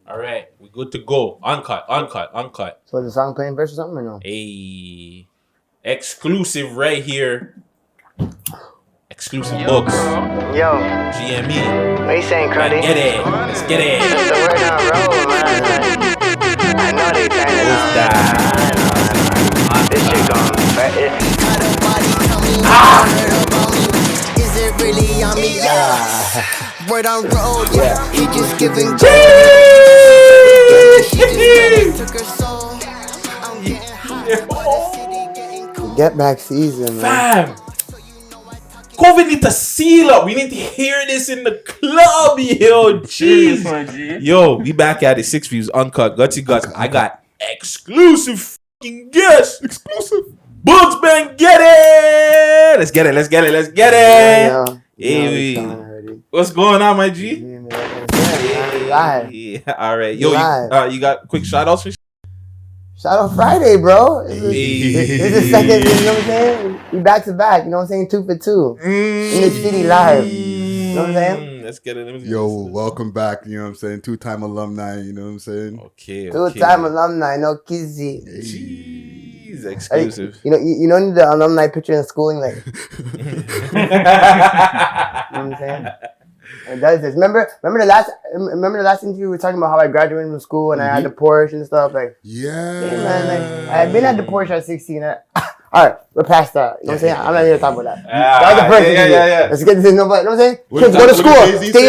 All right, we good to go. Uncut. So is the song playing first or something or no? Hey, exclusive right here. Exclusive books. Yo, GME. what you saying, Cruddy? Let's get it. The word on roll, man. I know they turning Who's on. that? This shit gon' Is it really on me? Yeah. Word on road, yeah. He just giving took her soul. I'm getting hot. But the city getting cool. Get back season, man. Fam. COVID need to seal up. We need to hear this in the club, yo. Jeez. Yo, we back at it. 6 Views Uncut. Guttzy. I got exclusive fucking guests. Exclusive. Booggz been get it. Let's get it. Yeah, Hey, what's going on, my G? Live. Yeah, all right. Yo, you got quick shout outs for Shout out Friday, bro. This is the second, you know what I'm saying? We back to back, you know what I'm saying? 2 for 2. In the city live. You know what I'm saying? Let's get it. Yo, welcome back, you know what I'm saying? 2-time alumni, you know what I'm saying? Okay. 2-time alumni, no Guttzy. Jeez, exclusive. You don't need the alumni picture in schooling, like. You know what I'm saying? It does this. Remember the last interview we were talking about how I graduated from school and I had the Porsche and stuff, like. Yeah. Hey, man, like, I've been at the Porsche at 16. All right, we're past that. You know what I'm saying? I'm not here to talk about that. That was the first interview. Yeah. Let's get this in. Nobody. You know what I'm saying? Kids, go to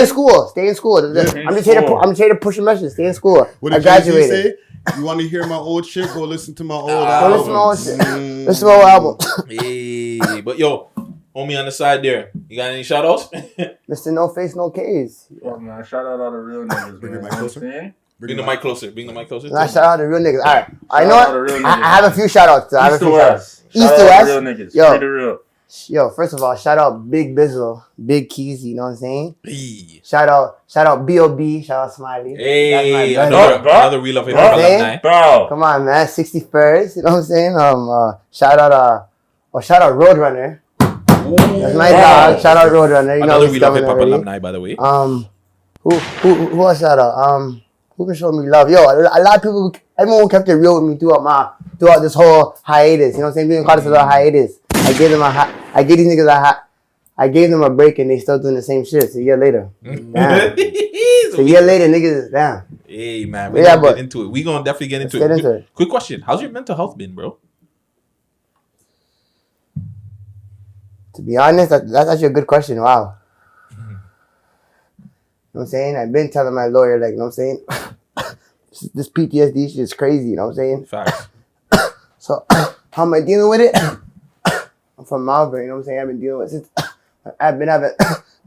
school. Stay in school. I'm just here to push a message. Stay in school. What did I graduated. Say? You want to hear my old shit? Go listen to my old Go album. listen to my old shit. Listen to my old album. Hey, but yo, homie on the side there, you got any shout outs? Mr. No Face, No Case. Yeah, man. Shout out all the real niggas. Bring man. the mic closer. Bring the mic closer. Nah, shout out to real niggas. All right. I know Shout out to real what? niggas, I have a few shout outs. East to West. East Shout to out West. real niggas. Yo. Free the real. Yo, first of all, shout out Big Bizzle, Big Keys, you know what I'm saying? Hey, Shout out B.O.B., shout out Smiley. hey, That's my brother. another real of hip hop alumni. Bro. Come on, man, 61st, you know what I'm saying? Shout out Roadrunner. That's my dog. Shout out Roadrunner. You know Another he's real of coming hip hop already. alumni, by the way. Who else shout out? Who can show me love? Yo, a lot of people, everyone kept it real with me throughout this whole hiatus. You know what I'm saying? We didn't call this a little hiatus. I gave these niggas I gave them a break and they still doing the same shit. It's a year later. Damn. It's a year later, niggas, damn. Hey, man, we gonna get into it. We gonna definitely get into it. Quick question. How's your mental health been, bro? To be honest, that's actually a good question. Wow. You know what I'm saying? I've been telling my lawyer, like, you know what I'm saying? This PTSD shit is crazy, you know what I'm saying? Facts. So, how am I dealing with it? I'm from Malvern, you know what I'm saying? I've been dealing with it since I've been having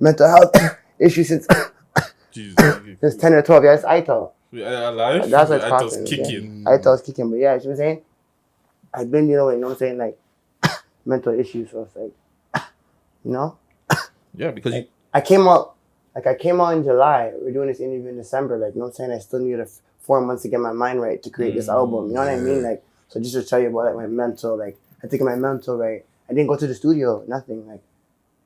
mental health issues since 10 or 12 years. I thought. That's what's popping. Kicking. I thought it's kicking, but yeah, you know what I'm saying? I've been dealing with, you know what I'm saying, like, mental issues, so it's like, you know? Yeah, because like, I came out in July. We're doing this interview in December. Like, you know what I'm saying? I still needed 4 months to get my mind right to create this album. You know what I mean? Like, so just to tell you about like my mental, like, I think my mental, right? I didn't go to the studio, nothing. Like,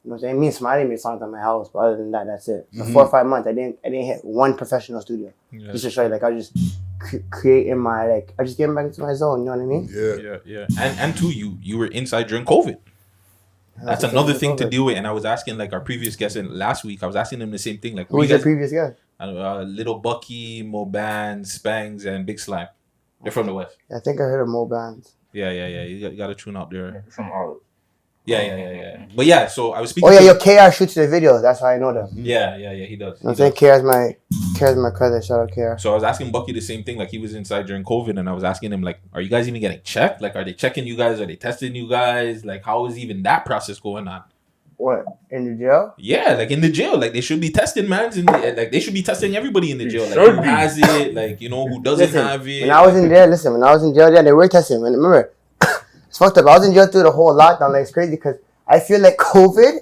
you know what I'm saying? Me and Smiley made songs at my house, but other than that, that's it. For 4 or 5 months, I didn't hit one professional studio. Yeah. Just to show you, like, I was just creating my, like, I just getting back into my zone. You know what I mean? Yeah. And too, you were inside during COVID. That's another thing to deal with. And I was asking like our previous guest last week, I was asking them the same thing. Like, who was your previous guest? Little Bucky, Mo Bands, Spangs, and Big Slime. They're from the West. I think I heard of Mo Bands. Yeah. You got to tune out there. From Olive. Yeah. But yeah, so I was speaking. Oh yeah, your KR shoots the videos. That's how I know them. Yeah, he does. I'm saying KR's my cousin. Shout out KR. So I was asking Bucky the same thing. Like, he was inside during COVID, and I was asking him, like, are you guys even getting checked? Like, are they checking you guys? Are they testing you guys? Like, how is even that process going on? What, in the jail? Yeah, like in the jail. Like, they should be testing like they should be testing everybody in the jail. Like, who has it? Like, you know, who doesn't have it? When I was in jail, yeah, they were testing. And remember, it's fucked up. I was in jail through the whole lockdown. Like, it's crazy because I feel like COVID,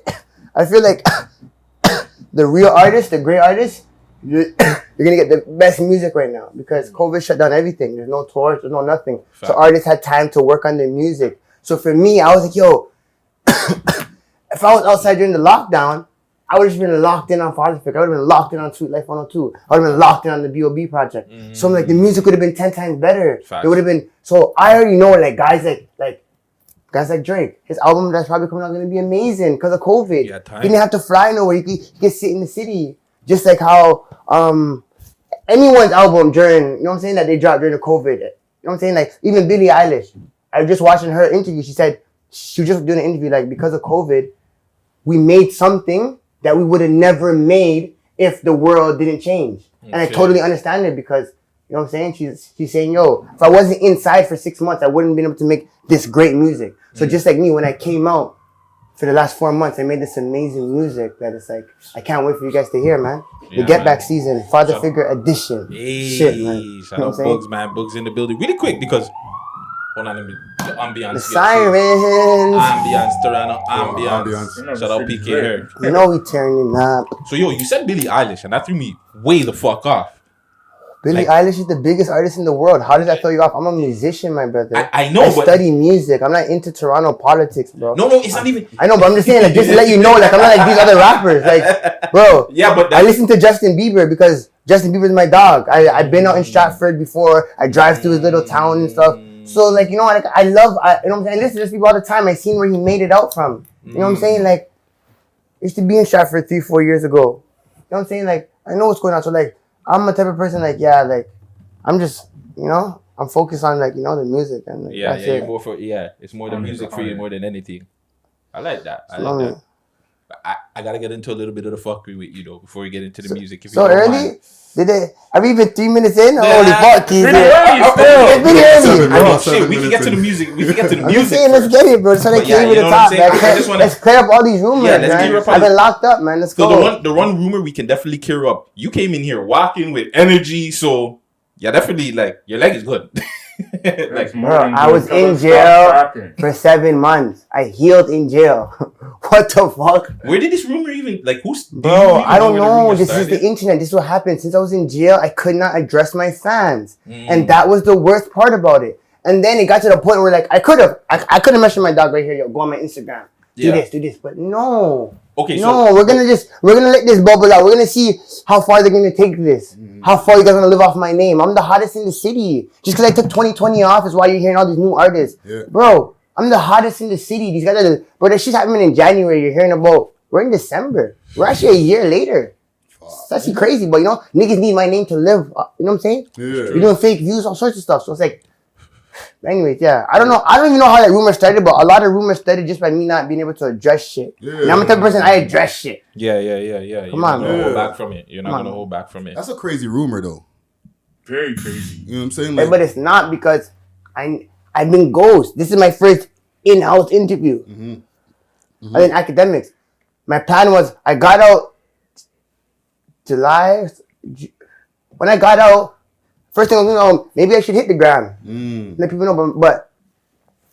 the real artists, the great artists, you're going to get the best music right now because COVID shut down everything. There's no tours, there's no nothing. Fact. So artists had time to work on their music. So for me, I was like, yo, if I was outside during the lockdown, I would have been locked in on Father's Pick. I would have been locked in on Sweet Life 102. I would have been locked in on the B.O.B. project. So I'm like, the music would have been 10 times better. Facts. It would have been. So I already know, like guys like Drake, his album that's probably coming out is gonna be amazing because of COVID. Yeah, time. He didn't have to fly nowhere. He could sit in the city, just like how anyone's album during, you know what I'm saying, that they dropped during the COVID. You know what I'm saying? Like even Billie Eilish. I was just watching her interview. She said she was just doing an interview like because of COVID, we made something that we would have never made if the world didn't change. And I totally understand it because, you know what I'm saying? She's saying, yo, if I wasn't inside for 6 months, I wouldn't have been able to make this great music. So just like me, when I came out for the last 4 months, I made this amazing music that it's like, I can't wait for you guys to hear, man. The Get Back season, Father Figure edition. Hey, shit, man. shout out Booggz, man. Booggz in the building. Really quick because, hold on, let me, the ambiance. The sirens. Ambiance, Toronto, ambiance. Shout out PK here. You know we turning up. So, yo, you said Billie Eilish, and that threw me way the fuck off. Billie Eilish is the biggest artist in the world. How does that throw you off? I'm a musician, my brother. I know, I but study music. I'm not into Toronto politics, bro. No, it's not even. I know, but I'm just saying, like, just to let you know, like, I'm not like these other rappers. Like, bro. Yeah, but I listen to Justin Bieber because Justin Bieber's my dog. I've been out in Stratford before. I drive through his little town and stuff. So, like, you know, like, I love, you know what I'm saying? I listen to these people all the time. I seen where he made it out from. You know what I'm saying? Like, I used to be in Stratford 3-4 years ago. You know what I'm saying? Like, I know what's going on. So, like, I'm a type of person, like, yeah, like, I'm just, you know, I'm focused on, like, you know, the music. And like, Yeah, that's yeah, it. you're more for, yeah, it's more the music for you more than anything. I like that. I Love like it. that. But I gotta get into a little bit of the fuckery with you, though, before we get into the music. If So you don't early? mind. Are we even 3 minutes in? Nah, Holy fuck, Keith. pretty early still. It's pretty early. I know, 7 shit, we can get to the minutes music. We can get to the I'm just music. saying, let's get it, bro. That's how they But yeah, came you to know the what I'm top, saying? man. I just wanna- Let's clear up all these rumors, Yeah, let's man. clear up all I've been these- locked up, man. Let's So go. the one rumor we can definitely clear up. You came in here walking with energy, so yeah, definitely like your leg is good. Like, Bro, I was in jail for 7 months. I healed in jail. What the fuck? where did this rumor even like? Who's Bro, I don't where the know. rumor This is started? the internet. This is what happened. Since I was in jail, I could not address my fans. And that was the worst part about it. And then it got to the point where like I could have messaged my dog right here, yo, go on my Instagram. Do this. But no. Okay, No, so we're gonna let this bubble out. We're gonna see how far they're gonna take this. How far you guys gonna live off my name. I'm the hottest in the city. Just because I took 2020 off is why you're hearing all these new artists. Yeah. Bro, I'm the hottest in the city. These guys are bro, that shit's happening in January. You're hearing about we're in December. We're actually a year later. It's actually crazy, but you know, niggas need my name to live. You know what I'm saying? Yeah. You're doing fake views, all sorts of stuff. So it's like, anyways, yeah. I don't know. I don't even know how that rumor started, but a lot of rumors started just by me not being able to address shit. Yeah. And I'm the type of person I address shit. yeah. Come on, You're not gonna man. hold back from it. You're not Come on, gonna hold back from it. That's a crazy rumor, though. Very crazy. You know what I'm saying? But it's not because I've been ghost. This is my first in-house interview. I did academics. My plan was I got out July. When I got out, first thing I was going, maybe I should hit the gram. Let people know, but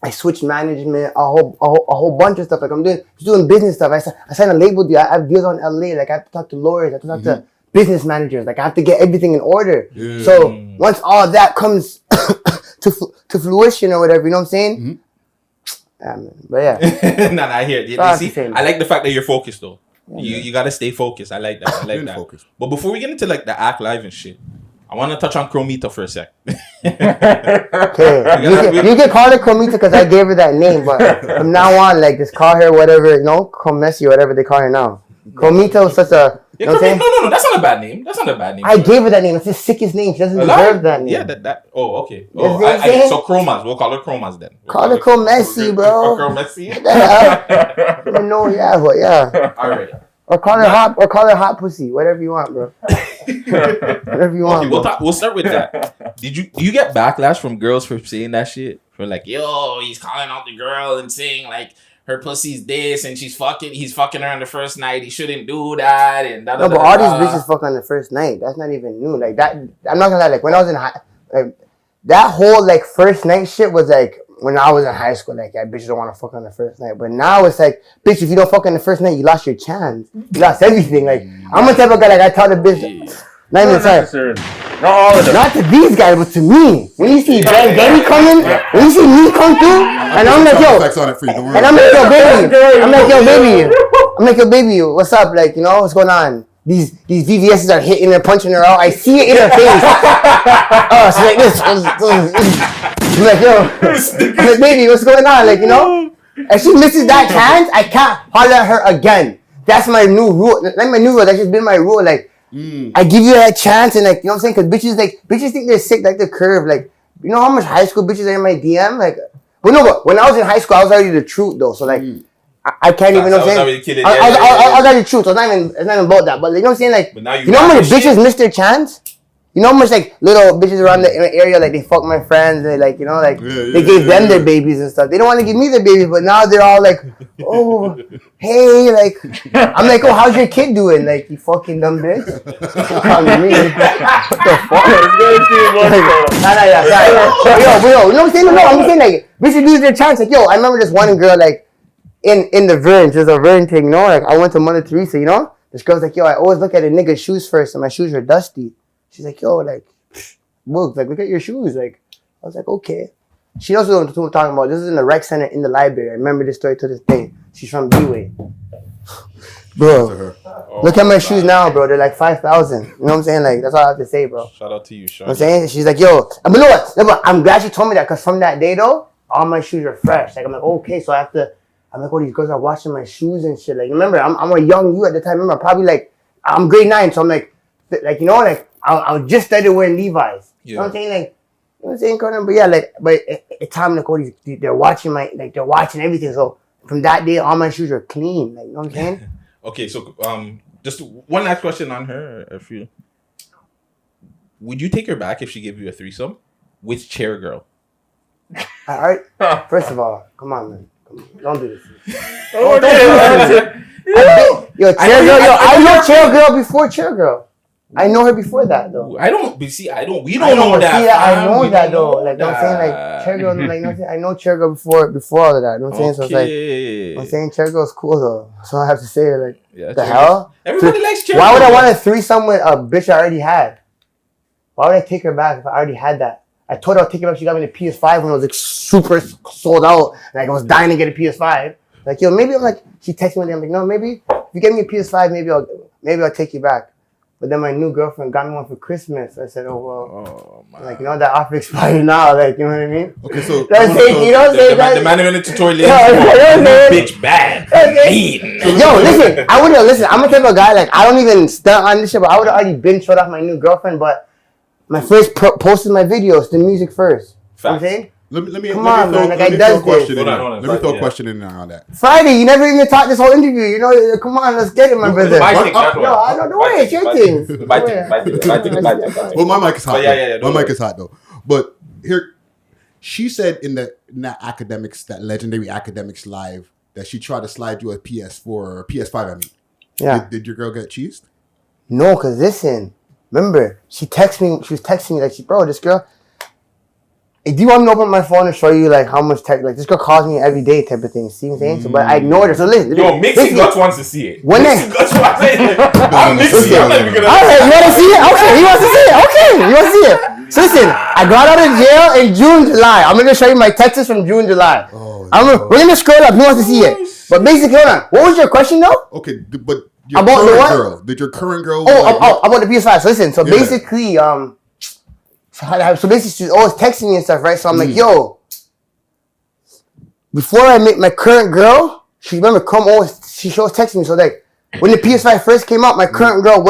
I switched management, a whole bunch of stuff. Like I'm doing business stuff. I signed a label deal. I have deals on LA. Like I have to talk to lawyers. I have to talk to business managers. Like I have to get everything in order. Yeah. So once all that comes to fruition or whatever, you know what I'm saying? Yeah, man. But yeah. Nah, I hear it. Sorry, See, same. I like the fact that you're focused though. You gotta stay focused. I like that. I like Being that. focused. But before we get into like the act live and shit, I want to touch on Chromita for a sec. Okay. You can call her Chromita because I gave her that name, but from now on, like just call her whatever, you know, Chromessi or whatever they call her now. Chromita was such a, you know what I'm saying? No, that's not a bad name. That's not a bad name. I gave her that name. It's the sickest name. She doesn't deserve that name. Yeah, that. Oh, okay. You know Oh, what I'm saying? so Chromazz. We'll call her Chromazz then. Call her Chromessi, bro. Chromazz. I don't know, yeah, but yeah. All right. Or call her hot pussy. Whatever you want, bro. Whatever you want, Okay, bro. we'll start with that. Do you get backlash from girls for saying that shit? For like, yo, he's calling out the girl and saying like her pussy's this and he's fucking her on the first night. He shouldn't do that and that. No, but all these bitches fuck on the first night. That's not even new. Like that, I'm not gonna lie. Like when I was in high, like that whole like first night shit was like when I was in high school. Like yeah, bitches don't want to fuck on the first night. But now it's like, bitch, if you don't fuck on the first night, you lost your chance. You lost everything. Like I'm the type of guy like I tell the bitch. Not even sorry. Not all of them. Not to these guys, but to me. When you see Danny coming, when you see me come through, and I'm like, yo, Effects on it for you, don't worry. and I'm like, yo, baby. I'm like, yo, baby. I'm like, yo, baby, what's up? Like, you know, what's going on? These VVS's are hitting her, punching her out. I see it in her face. Oh, she's like this. I'm like, yo, I'm like, baby, what's going on? Like, you know? If she misses that chance, I can't holler at her again. That's my new rule. Like my new rule, that's just been my rule. Like, I give you that chance, and like, you know what I'm saying? Because bitches think they're sick, like the curve. Like, you know how much high school bitches are in my DM? Like, but when I was in high school, I was already the truth though. So like, I can't even know what I'm saying. I was already the truth. So it's not even about that. But you know what I'm saying? Like, you know how many bitches missed their chance? You know how much like little bitches around the area, like they fuck my friends, they like, you know, like they gave them their babies and stuff. They don't want to give me their babies, but now they're all like, oh, hey, like, I'm like, oh, how's your kid doing? Like, you fucking dumb bitch. Come to me. What the fuck? Yo, you know what I'm saying? No, I'm saying like, bitches lose their chance. Like, yo, I remember this one girl like in the Vern, there's a Vern thing, you know, like I went to Mother Teresa, you know? This girl's like, yo, I always look at a nigga's shoes first, and my shoes are dusty. She's like, yo, like, Booggz, like, look at your shoes. Like, I was like, okay. She knows what I'm talking about. This is in the rec center in the library. I remember this story to this day. She's from B-Way. Bro, look at my shoes now, bro. They're like 5,000. You know what I'm saying? Like, that's all I have to say, bro. Shout out to you, Sean. You know what I'm saying? She's like, yo, but you know what? No, I'm glad she told me that, because from that day, though, all my shoes are fresh. Like, I'm like, okay, so I have to, I'm like, oh, these girls are washing my shoes and shit. Like, remember, I'm a young you at the time. Remember, I'm probably like, I'm grade 9, so I'm like, you know, like, I was just started wearing Levi's. Yeah. You know what I'm saying? Like, you know what I'm saying, Conan? But yeah, like, but at time, like, oh, they're watching they're watching everything. So from that day, all my shoes are clean. Like, you know what I'm saying? Okay, so just one last question on her. If you would you take her back if she gave you a threesome with Chair Girl? All right. First of all, come on, man. Don't do this. Don't do this. Yo, Chair Girl. Yo, I know Chair Girl before Chair Girl. I know her before that though. We don't know that. I know that though. Like, you know what I'm saying? Like, Chair Girl, like, you know what I'm saying? I know Chair Girl before all of that. You know what I'm saying? So it's like, you know what I'm saying? Chair Girl's cool though. So I have to say, like, the hell? Everybody likes Chair Girl. Why would I want a threesome with a bitch I already had? Why would I take her back if I already had that? I told her I'll take her back. She got me the PS5 when it was like super sold out. Like, I was dying to get a PS5. Like, yo, maybe I'm like, she texted me, I'm like, no, maybe if you get me a PS5, maybe I'll take you back. But then my new girlfriend got me one for Christmas. I said, oh, well, like, you know, that offer expired now. Like, you know what I mean? Okay, so that's it, you know what I'm saying? The man in the tutorial bitch bad. Mean. Yo, listen, I'm the type of guy, like, I don't even stunt on this shit, but I would have already been showed off my new girlfriend, but my first posted my videos, the music first. You know what I'm saying? Let me throw a question in there on that. Friday, you never even talked this whole interview. You know, come on, let's get it, my brother. Yo, I don't know where it's your thing. Well, my mic is hot. My mic is hot though. But here, she said in that academics, that legendary academics live, that she tried to slide you a PS4 or PS5. I mean, yeah. Did your girl get cheesed? No, cause listen, remember, she was texting me like, bro, this girl. Hey, do you want me to open my phone and show you like how much like this girl calls me every day type of thing? See what I'm saying? So, but I ignored her. So listen. Yo, Mixing Guts wants to see it. When Mixing Guts wants to see it. I'm Mixing. I'm not even gonna. All right, you want to see it? Okay, he wants to see it. Okay, you want to see it? So listen, I got out of jail in June, July. I'm gonna show you my texts from June, July. We're gonna scroll up. He wants to see it. But basically, hold on. What was your question though? Okay, but your about current the what? girl. Did your current girl? About the PS5. So listen. So basically, So basically, she's always texting me and stuff, right? So I'm like, yo, before I met my current girl, she remember she always texting me. So like, when the PS5 first came out, my current girl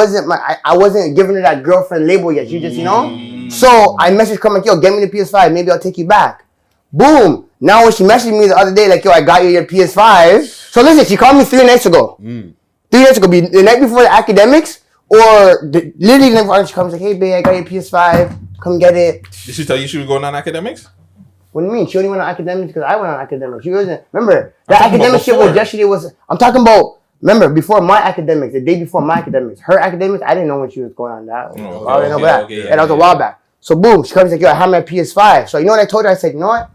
I wasn't giving her that girlfriend label yet. She just, you know. So I messaged her like, yo, get me the PS5. Maybe I'll take you back. Boom. Now when she messaged me the other day, like, yo, I got you your PS5. So listen, she called me 3 nights ago. 3 nights ago, the night before the academics, or literally the night before, she comes like, hey, babe, I got your PS5. Come get it. Did she tell you she was going on academics? What do you mean? She only went on academics because I went on academics. She wasn't. Remember, that academic shit was yesterday. I'm talking about, remember, before my academics, the day before my academics. Her academics, I didn't know when she was going on that. I didn't know that. And that was a while back. So boom, she comes like, yo, I have my PS5. So you know what I told her? I said, you know what?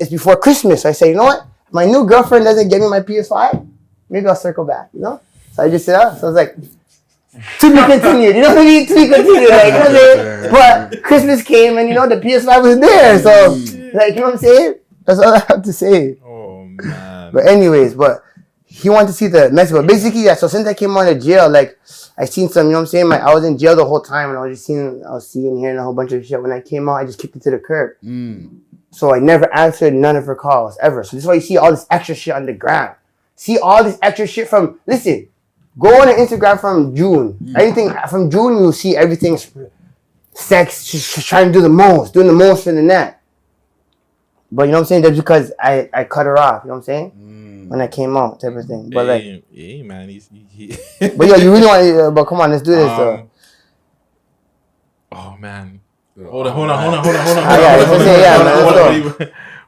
It's before Christmas. So I said, you know what? If my new girlfriend doesn't get me my PS5, maybe I'll circle back, you know? So I just said, so I was like, to be continued, you know what I mean? To be continued, like, you know what I'm saying? But Christmas came and, you know, the PS5 was there, so, like, you know what I'm saying? That's all I have to say. Oh, man. But anyways, he wanted to see the message. But basically, yeah. So since I came out of jail, like I seen some. You know what I'm saying? I was in jail the whole time, and I was seeing, hearing a whole bunch of shit. When I came out, I just kicked it to the curb. So I never answered none of her calls ever. So this is why you see all this extra shit on the ground. See all this extra shit from. Listen, go on Instagram from June. Anything from June, you'll see everything. Sex, she's trying to do the most, doing the most for the net. But you know what I'm saying? That's because I cut her off. You know what I'm saying? When I came out, type of thing. But like, hey man, but yo, you really want? But come on, let's do this though. Oh man, hold on.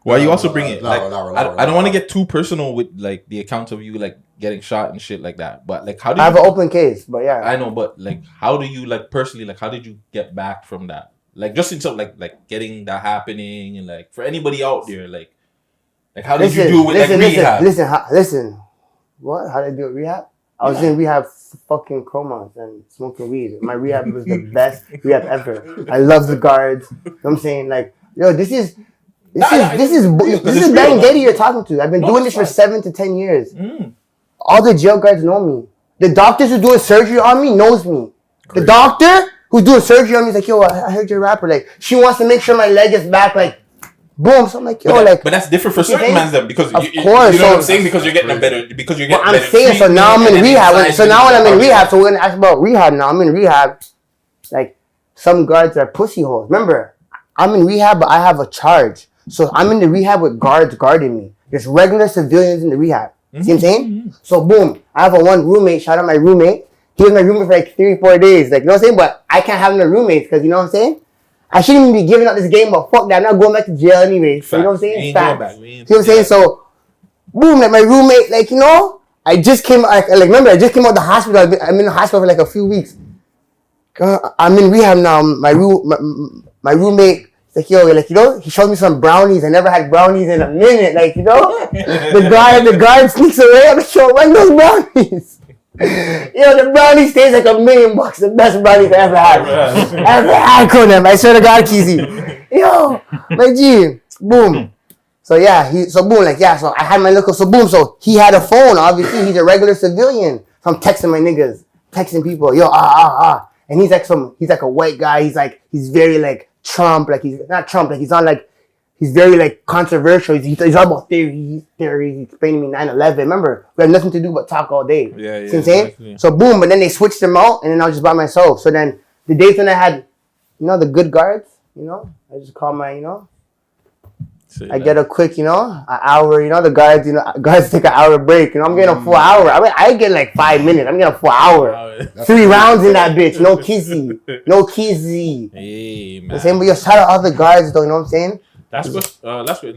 Why you also bring it? Like, I don't want to get too personal with like the account of you like getting shot and shit like that. But like, how do I have an open case? But yeah, I know. But like, how do you like personally like? How did you get back from that? Like just in terms like getting that happening and like for anybody out there like how did you do it with rehab? Listen. What? How did I do it rehab? I was in rehab fucking Chromazz and smoking weed. My rehab was the best rehab ever. I love the guards. You know what I'm saying? Like, yo, this is Ben Getty you're talking to. I've been doing this for 7 to 10 years. All the jail guards know me. The doctors who doing surgery on me knows me. The doctor who's doing surgery on me is like, yo, I heard you're a rapper. Like, she wants to make sure my leg is back. Like, boom. So I'm like, yo, but that's different for certain mans then because you know what I'm saying? Because you're getting better. Because you're getting better. I'm saying, so now I'm in rehab. So now when I'm in rehab, so we're gonna ask about rehab now. I'm in rehab. Like, some guards are pussy holes. Remember, I'm in rehab, but I have a charge. So I'm in the rehab with guards guarding me. There's regular civilians in the rehab. See what I'm saying? So boom, I have a one roommate. Shout out my roommate. He was my roommate for like 3-4 days. Like, you know what I'm saying? But I can't have no roommates because, you know what I'm saying? I shouldn't even be giving up this game, but fuck that. I'm not going back to jail anyway. So, you know what I'm saying? Facts. See what I'm saying? So, boom, like my roommate, like, you know, I just came, like remember, I just came out of the hospital. I'm in the hospital for like a few weeks. I'm in rehab now. My roommate, like, yo, like, you know, he showed me some brownies. I never had brownies in a minute. Like, you know, the guard sneaks away. I'm like, yo, why those brownies? Yo, the brownie tastes like $1 million. The best brownies I ever had. Ever had, Conan. I swear to God, Kizzy. Yo, my G. Boom. So yeah, boom, like, yeah, so I had my little, so boom, so he had a phone, obviously, he's a regular civilian. So I'm texting my niggas, texting people, yo, and he's like a white guy, he's very like Trump, like he's not Trump, like he's very like controversial, he's all about theory, he's explaining me 9/11, remember, we had nothing to do but talk all day. Yeah, see what I'm saying? Exactly. So boom, but then they switched them out, and then I was just by myself. So then, the days when I had, you know, the good guards, you know, I just call my, you know, I get a quick, you know, an hour, you know, the guards, you know, guards take an hour break, you know, I'm getting a full hour. I mean, I get like 5 minutes, I'm getting a full hour. 3 rounds in that bitch, no kizzy. Hey, man. The same, but you shout out all the guards though, you know what I'm saying? That's what,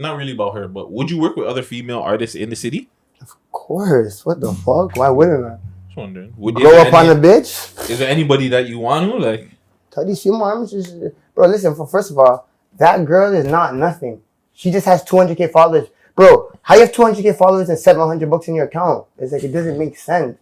not really about her, but would you work with other female artists in the city? Of course, what the fuck? Why wouldn't I? Just wondering. Go up on the bitch? Is there anybody that you want to, like? Tell these female artists, bro, listen, first of all, that girl is not nothing. She just has 200K followers. Bro, how you have 200K followers and $700 in your account? It's like, it doesn't make sense.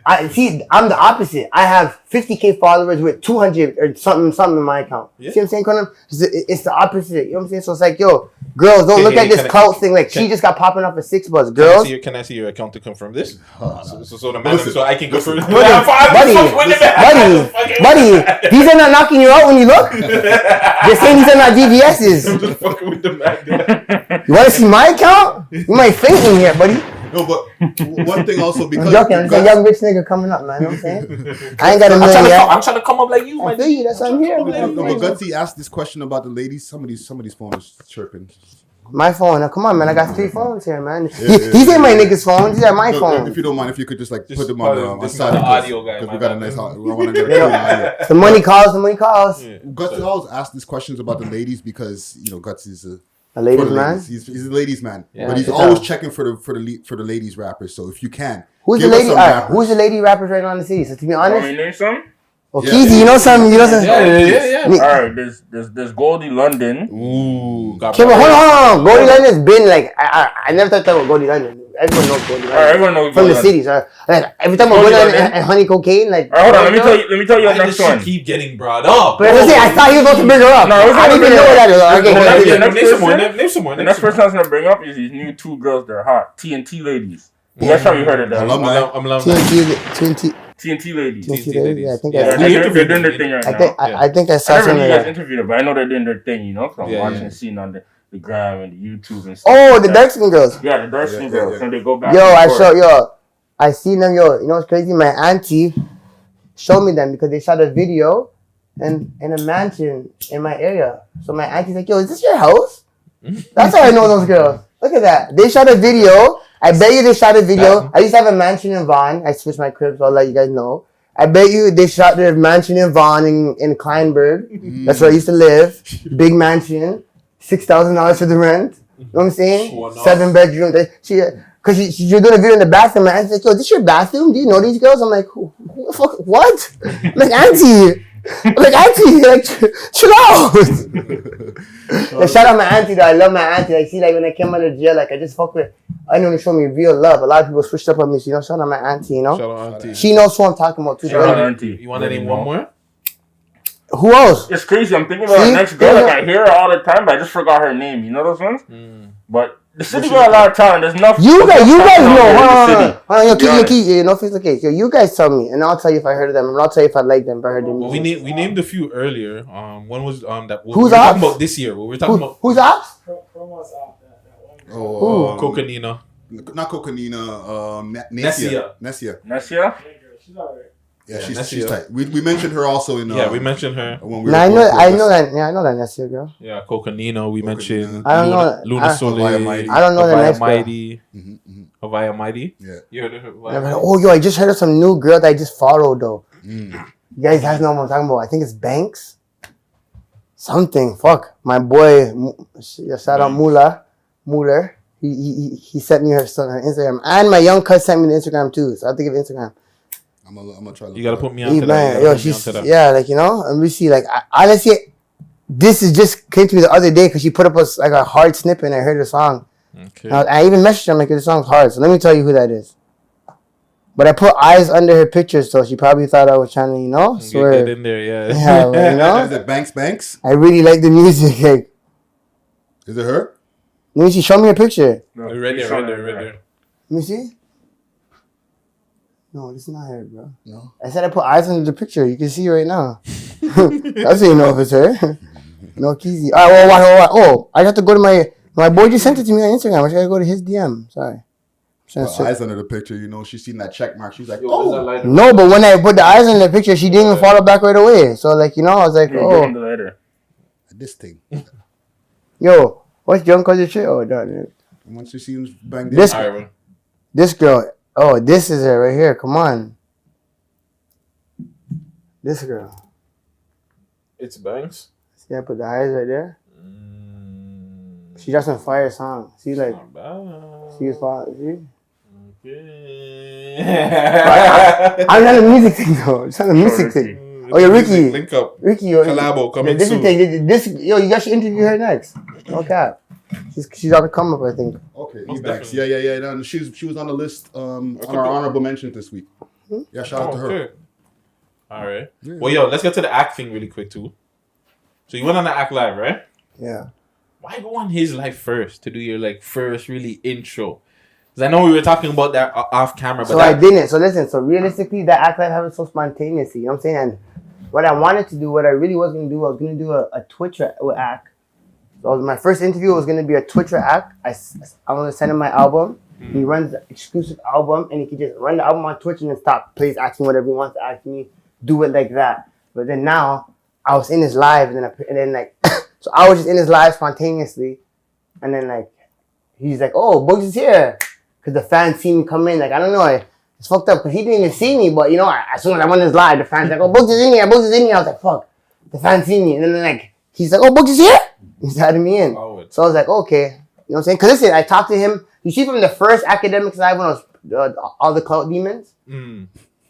I'm the opposite. I have 50K followers with 200 or something in my account. Yeah. See what I'm saying, Conan? It's the opposite. You know what I'm saying? So it's like, yo, girls, don't look at this clout thing. Like, she just got popping off a 6 buzz. Girls. Can I see your account to confirm this? So I can go for buddy, these are not knocking you out when you look. They're saying these are not DVSs. I'm just fucking with the man. You want to see my account? You might faint in here, buddy. No, but one thing also because I'm joking, I'm a young rich nigga coming up, man. You know what I'm saying? I ain't got a million yet. I'm trying to come up like you, man. I feel you. That's why I'm here. No, but Guttzy asked this question about the ladies. Somebody's phone is chirping. My phone. Now, come on, man. I got 3 phones here, man. These ain't my niggas' phones. These are my phones. If you don't mind, if you could just put them on side. The audio guy. Because we got a nice audio. I want to get audio. The money calls. Yeah. Guttzy always asks these questions about the ladies because, you know, Guttzy is a ladies man. He's a ladies man, yeah, but he's always checking for the ladies rappers. So if you can, who's the lady? Who's the lady rappers right now in the city? So to be honest, you name some? Oh, Keezy, you know something? You know something? Yeah. All right, there's Goldie London. Ooh, hold on. Goldie London's been like I never thought about Goldie London. Everyone knows Goldie London. Everyone knows from the cities. Like, every time Goldie London and Honey Cocaine, like. Hold on, let me tell you the next one. Keep getting brought up. But I thought he was about to bring her up. No, I didn't even know what that is. Name some more. The next person I was gonna bring up is these new 2 girls. They're hot. TNT ladies. That's how you heard of them. Alumni. TNT ladies. Yeah, I think They're doing their thing right now. I think I saw I never something. really guys interviewed them, but I know they're doing their thing, you know? So I'm watching and seeing on the gram and the YouTube and stuff. Oh, the dark skin girls. Yeah, the dark skin girls. And they go back. I seen them, You know what's crazy? My auntie showed me them because they shot a video in a mansion in my area. So my auntie's like, yo, is this your house? That's how I know those girls. Look at that. They shot a video. I bet you they shot a video. I used to have a mansion in Vaughan. I switched my crib, so I'll let you guys know. I bet you they shot their mansion in Vaughan in Kleinberg. That's where I used to live. Big mansion. $6,000 for the rent. You know what I'm saying? 7 bedrooms. Because you're doing a video in the bathroom. My auntie's like, yo, is this your bathroom? Do you know these girls? I'm like, who the fuck? What? I'm like, auntie. Chill out. Shout out my auntie though. I love my auntie. Like, see, like when I came out of jail, like I just fuck with. I know they show me real love. A lot of people switched up on me. So, you know, shout out my auntie. You know, shout out auntie. She knows who I'm talking about too. Shout out auntie. You want to name one more? Who else? It's crazy. I'm thinking about the next girl. Like I hear her all the time, but I just forgot her name. You know those ones? But the city got a lot of talent. There's enough. You guys know. No, face the case. Yo, you guys tell me, and I'll tell you if I heard of them, and I'll tell you if I like them. If I heard them. Well, we named a few earlier. One was that. Who's we were talking about this year. We're talking about who's ops? Coconina. Not Coconina. Nessia. She's alright. Yeah, she's tight. We mentioned her also in. We mentioned her. When we I know that. Yeah, I know that Nessia girl. Yeah, Coconina. We mentioned. I don't know. Luna Soleil. I don't know the next girl. Havaya Mighty. Yeah. You heard of her? Oh, yo, I just heard of some new girl that I just followed though. You guys have to know what I'm talking about. I think it's Banks. Something. Fuck. My boy. Shout out Muller. He sent me her Instagram, and my young cousin sent me the Instagram too. So I have to give Instagram. I'm gonna try. You gotta put me on to that. Like you know, and we see like honestly, this is just came to me the other day because she put up a hard snippet and I heard her song. Okay. I even messaged her like the song's hard. So let me tell you who that is. But I put eyes under her picture, so she probably thought I was trying to, you know, get in there, yeah. Yeah, you know. Is it Banks? I really like the music. Like, is it her? Let me see. Show me a picture. No, right there. Let me see. No, this is not her, bro. No. I said I put eyes under the picture. You can see right now. That's how you know if it's her. No, Keezy. Oh, I have to go to my boy just sent it to me on Instagram. I gotta go to his DM. Sorry. Eyes under the picture, you know, she's seen that check mark. She's like, no, but when I put the eyes under the picture, she didn't even follow back right away. So, like, you know, I was like, this thing. Yo, what's young cousin shit? Oh, done. Once you see him bang this girl. Oh, this is her right here. Come on. This girl. It's Banks. See, I put the eyes right there. She got some fire song. See, like, she's fire. See? Okay. I'm not a music thing though. It's not a music thing. Oh, yeah, Ricky. Link up. Ricky, collabo coming soon. You guys should interview her next. No cap. She's on the come up, I think. Okay, Banks. Yeah. No, she was on the list on our honorable mentions this week. Yeah, shout out to her. All right. Yeah. Well, yo, let's get to the act thing really quick too. So you went on the act live, right? Yeah. Why go on his live first to do your like first really intro? Because I know we were talking about that off camera, but so I didn't. So listen. So realistically, that act live happened so spontaneously. You know what I'm saying? And what I wanted to do, what I really was gonna do, I was gonna do a Twitch act. So my first interview was gonna be a Twitch act. I'm gonna send him my album. He runs the exclusive album, and he can just run the album on Twitch and then stop. Plays asking whatever he wants to ask me. Do it like that. But then now I was in his live, and then like. So I was just in his live spontaneously, and then like he's like, "Oh, Booggz is here," because the fans see me come in. Like I don't know, it's fucked up because he didn't even see me. But you know, as soon as I went in his live, the fans like, "Oh, Booggz is in here, Booggz is in here." I was like, "Fuck," the fans see me, and then like he's like, "Oh, Booggz is here." He's adding me in. So I was like, "Okay," you know what I'm saying? Because listen, I talked to him. You see from the first academics live when I was all the clout demons,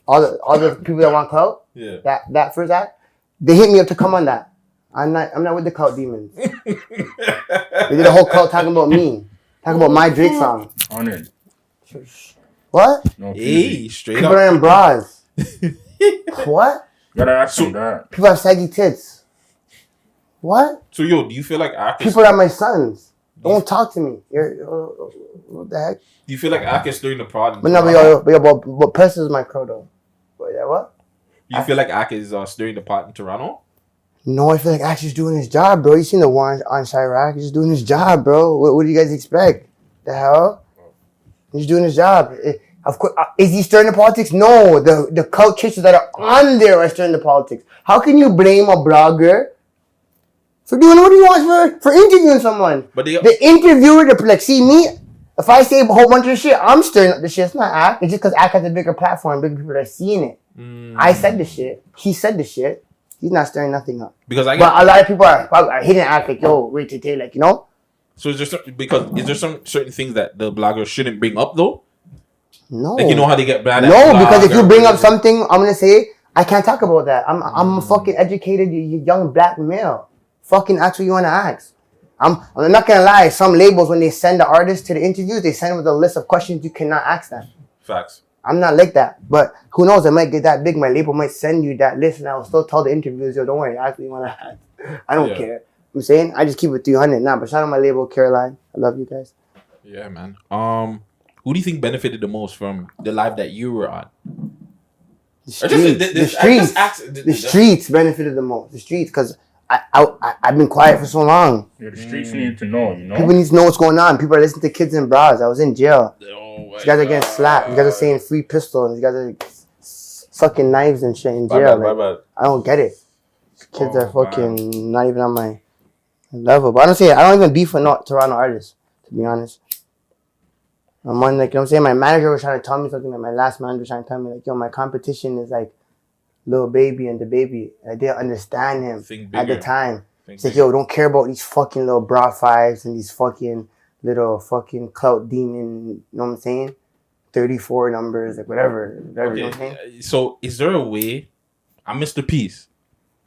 all the people that want clout. Yeah. That first act, they hit me up to come on that. I'm not with the cult demons. They did a whole cult talking about me. Talking about my Drake song. Honored. What? No, straight people up. are in bras. What? Gotta ask you that. People have saggy tits. What? So yo, do you feel like actors? People are my sons. Don't talk to me. You're what the heck? Do you feel like Ak is stirring the pot? But no, but Pressa is my crow though. But yeah, what? You feel like Ak is stirring the pot in Toronto? No, I feel like Ak's just doing his job, bro. You seen the war on Chirac? He's just doing his job, bro. What do you guys expect? The hell? He's doing his job. Of course, is he stirring the politics? No, the cult chasers that are on there are stirring the politics. How can you blame a blogger for doing what he wants for interviewing someone? But the interviewer, see me, if I say a whole bunch of shit, I'm stirring up the shit. It's not Ak. It's just because Ak has a bigger platform, bigger people are seeing it. I said the shit. He said the shit. He's not stirring nothing up. But a lot of people are hitting Ak like, yo, wait to tell, like, you know? So is there some certain things that the bloggers shouldn't bring up though? No. Like, you know how they get bad at No, because if you bring up something, I'm gonna say I can't talk about that. I'm a fucking educated young black male. Fucking ask what you wanna ask. I'm not gonna lie. Some labels, when they send the artist to the interviews, they send with a list of questions you cannot ask them. Facts. I'm not like that, but who knows? I might get that big. My label might send you that list, and I will still tell the interviewers, yo, don't worry, ask what you wanna ask. I don't care. I'm saying I just keep it 300 now. But shout out my label, Caroline. I love you guys. Yeah, man. Who do you think benefited the most from the live that you were on? The streets benefited the most. The streets, because I've been quiet for so long. Yeah, the streets need to know, you know? People need to know what's going on. People are listening to Kids and Bras. I was in jail. These guys are getting slapped. These guys are saying free pistol. And these guys are sucking knives and shit in jail. I don't get it. Kids are fucking not even on my level. But I don't even beef with Toronto artists, to be honest. I'm on, like, you know what I'm saying? My manager was trying to tell me something. Like, my last manager was trying to tell me, like, yo, my competition is like Lil Baby and the Baby. And I didn't understand him at the time. He's like, yo, don't care about these fucking little bra fives and these fucking little fucking clout demon, you know what I'm saying? 34 numbers, like whatever. Okay. You know what I'm saying? So is there a way, I'm Mr. Peace.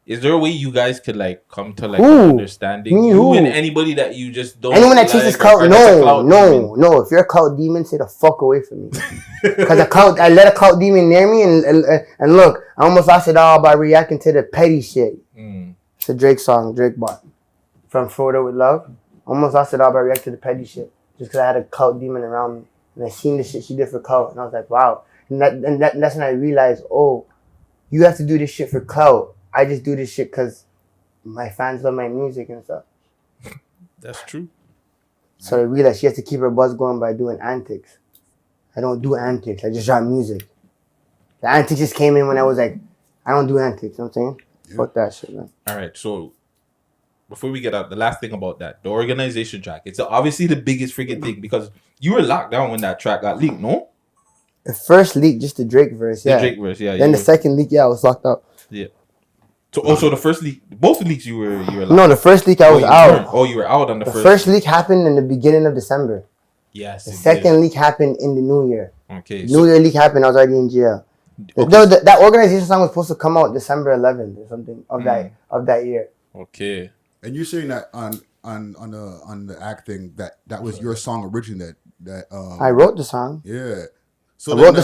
Is there a way you guys could like come to like an understanding? You and anybody that you just don't. Anyone that chases clout, no. If you're a clout demon, stay the fuck away from me. Because I let a clout demon near me, and look, I almost lost it all by reacting to the petty shit. It's a Drake song, Drake bought from Florida with Love. Almost lost it all by reacting to the petty shit just because I had a clout demon around me, and I seen the shit she did for clout, and I was like, wow. And that's when I realized, oh, you have to do this shit for clout. I just do this shit because my fans love my music and stuff. That's true. So I realized she has to keep her buzz going by doing antics. I don't do antics. I just drop music. The antics just came in when I was like, I don't do antics. You know what I'm saying? Yeah. Fuck that shit, man. All right. So before we get out, the last thing about that, the organization track. It's obviously the biggest freaking thing because you were locked down when that track got leaked, no? The first leak, just the Drake verse, yeah. The Drake verse, yeah. Then the second leak, I was locked up. Yeah. So also the first leak, both leaks you were locked. No, the first leak I was out. You were out on the first. The first leak happened in the beginning of December. Yes. The second leak happened in the New Year. Okay. New Year leak happened. I was already in jail. Okay. That organization song was supposed to come out December 11th or something of that year. Okay. And you're saying that on the act thing that was your song originally that I wrote the song. Yeah. So I wrote the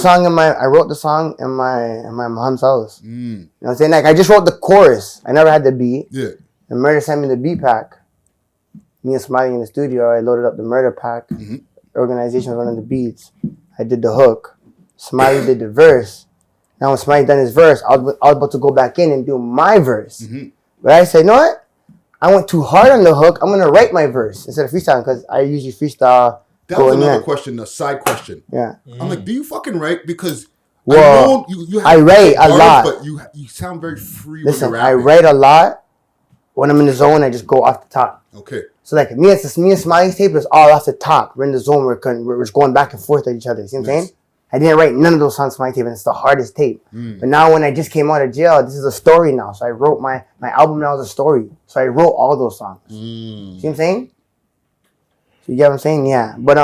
song in my mom's house. You know what I'm saying? Like, I just wrote the chorus. I never had the beat. Yeah. And Murder sent me the beat pack. Me and Smiley in the studio, I loaded up the Murder pack. The organization was running the beats. I did the hook. Smiley did the verse. Now when Smiley done his verse, I was about to go back in and do my verse. But I said, you know what? I went too hard on the hook. I'm going to write my verse instead of freestyling because I usually freestyle. That was another question, a side question. Yeah. I'm like, do you fucking write? Because well, I write a lot. But you sound very free. Listen, I write a lot. When I'm in the zone, I just go off the top. Okay. So like me and Smiley's tape is all off the top. We're in the zone. We're just going back and forth at each other. See what I'm saying? I didn't write none of those songs for my tape, and it's the hardest tape. But now when I just came out of jail, this is a story now. So I wrote my album now is a story. So I wrote all those songs. See what I'm saying? So you get what I'm saying? Yeah. But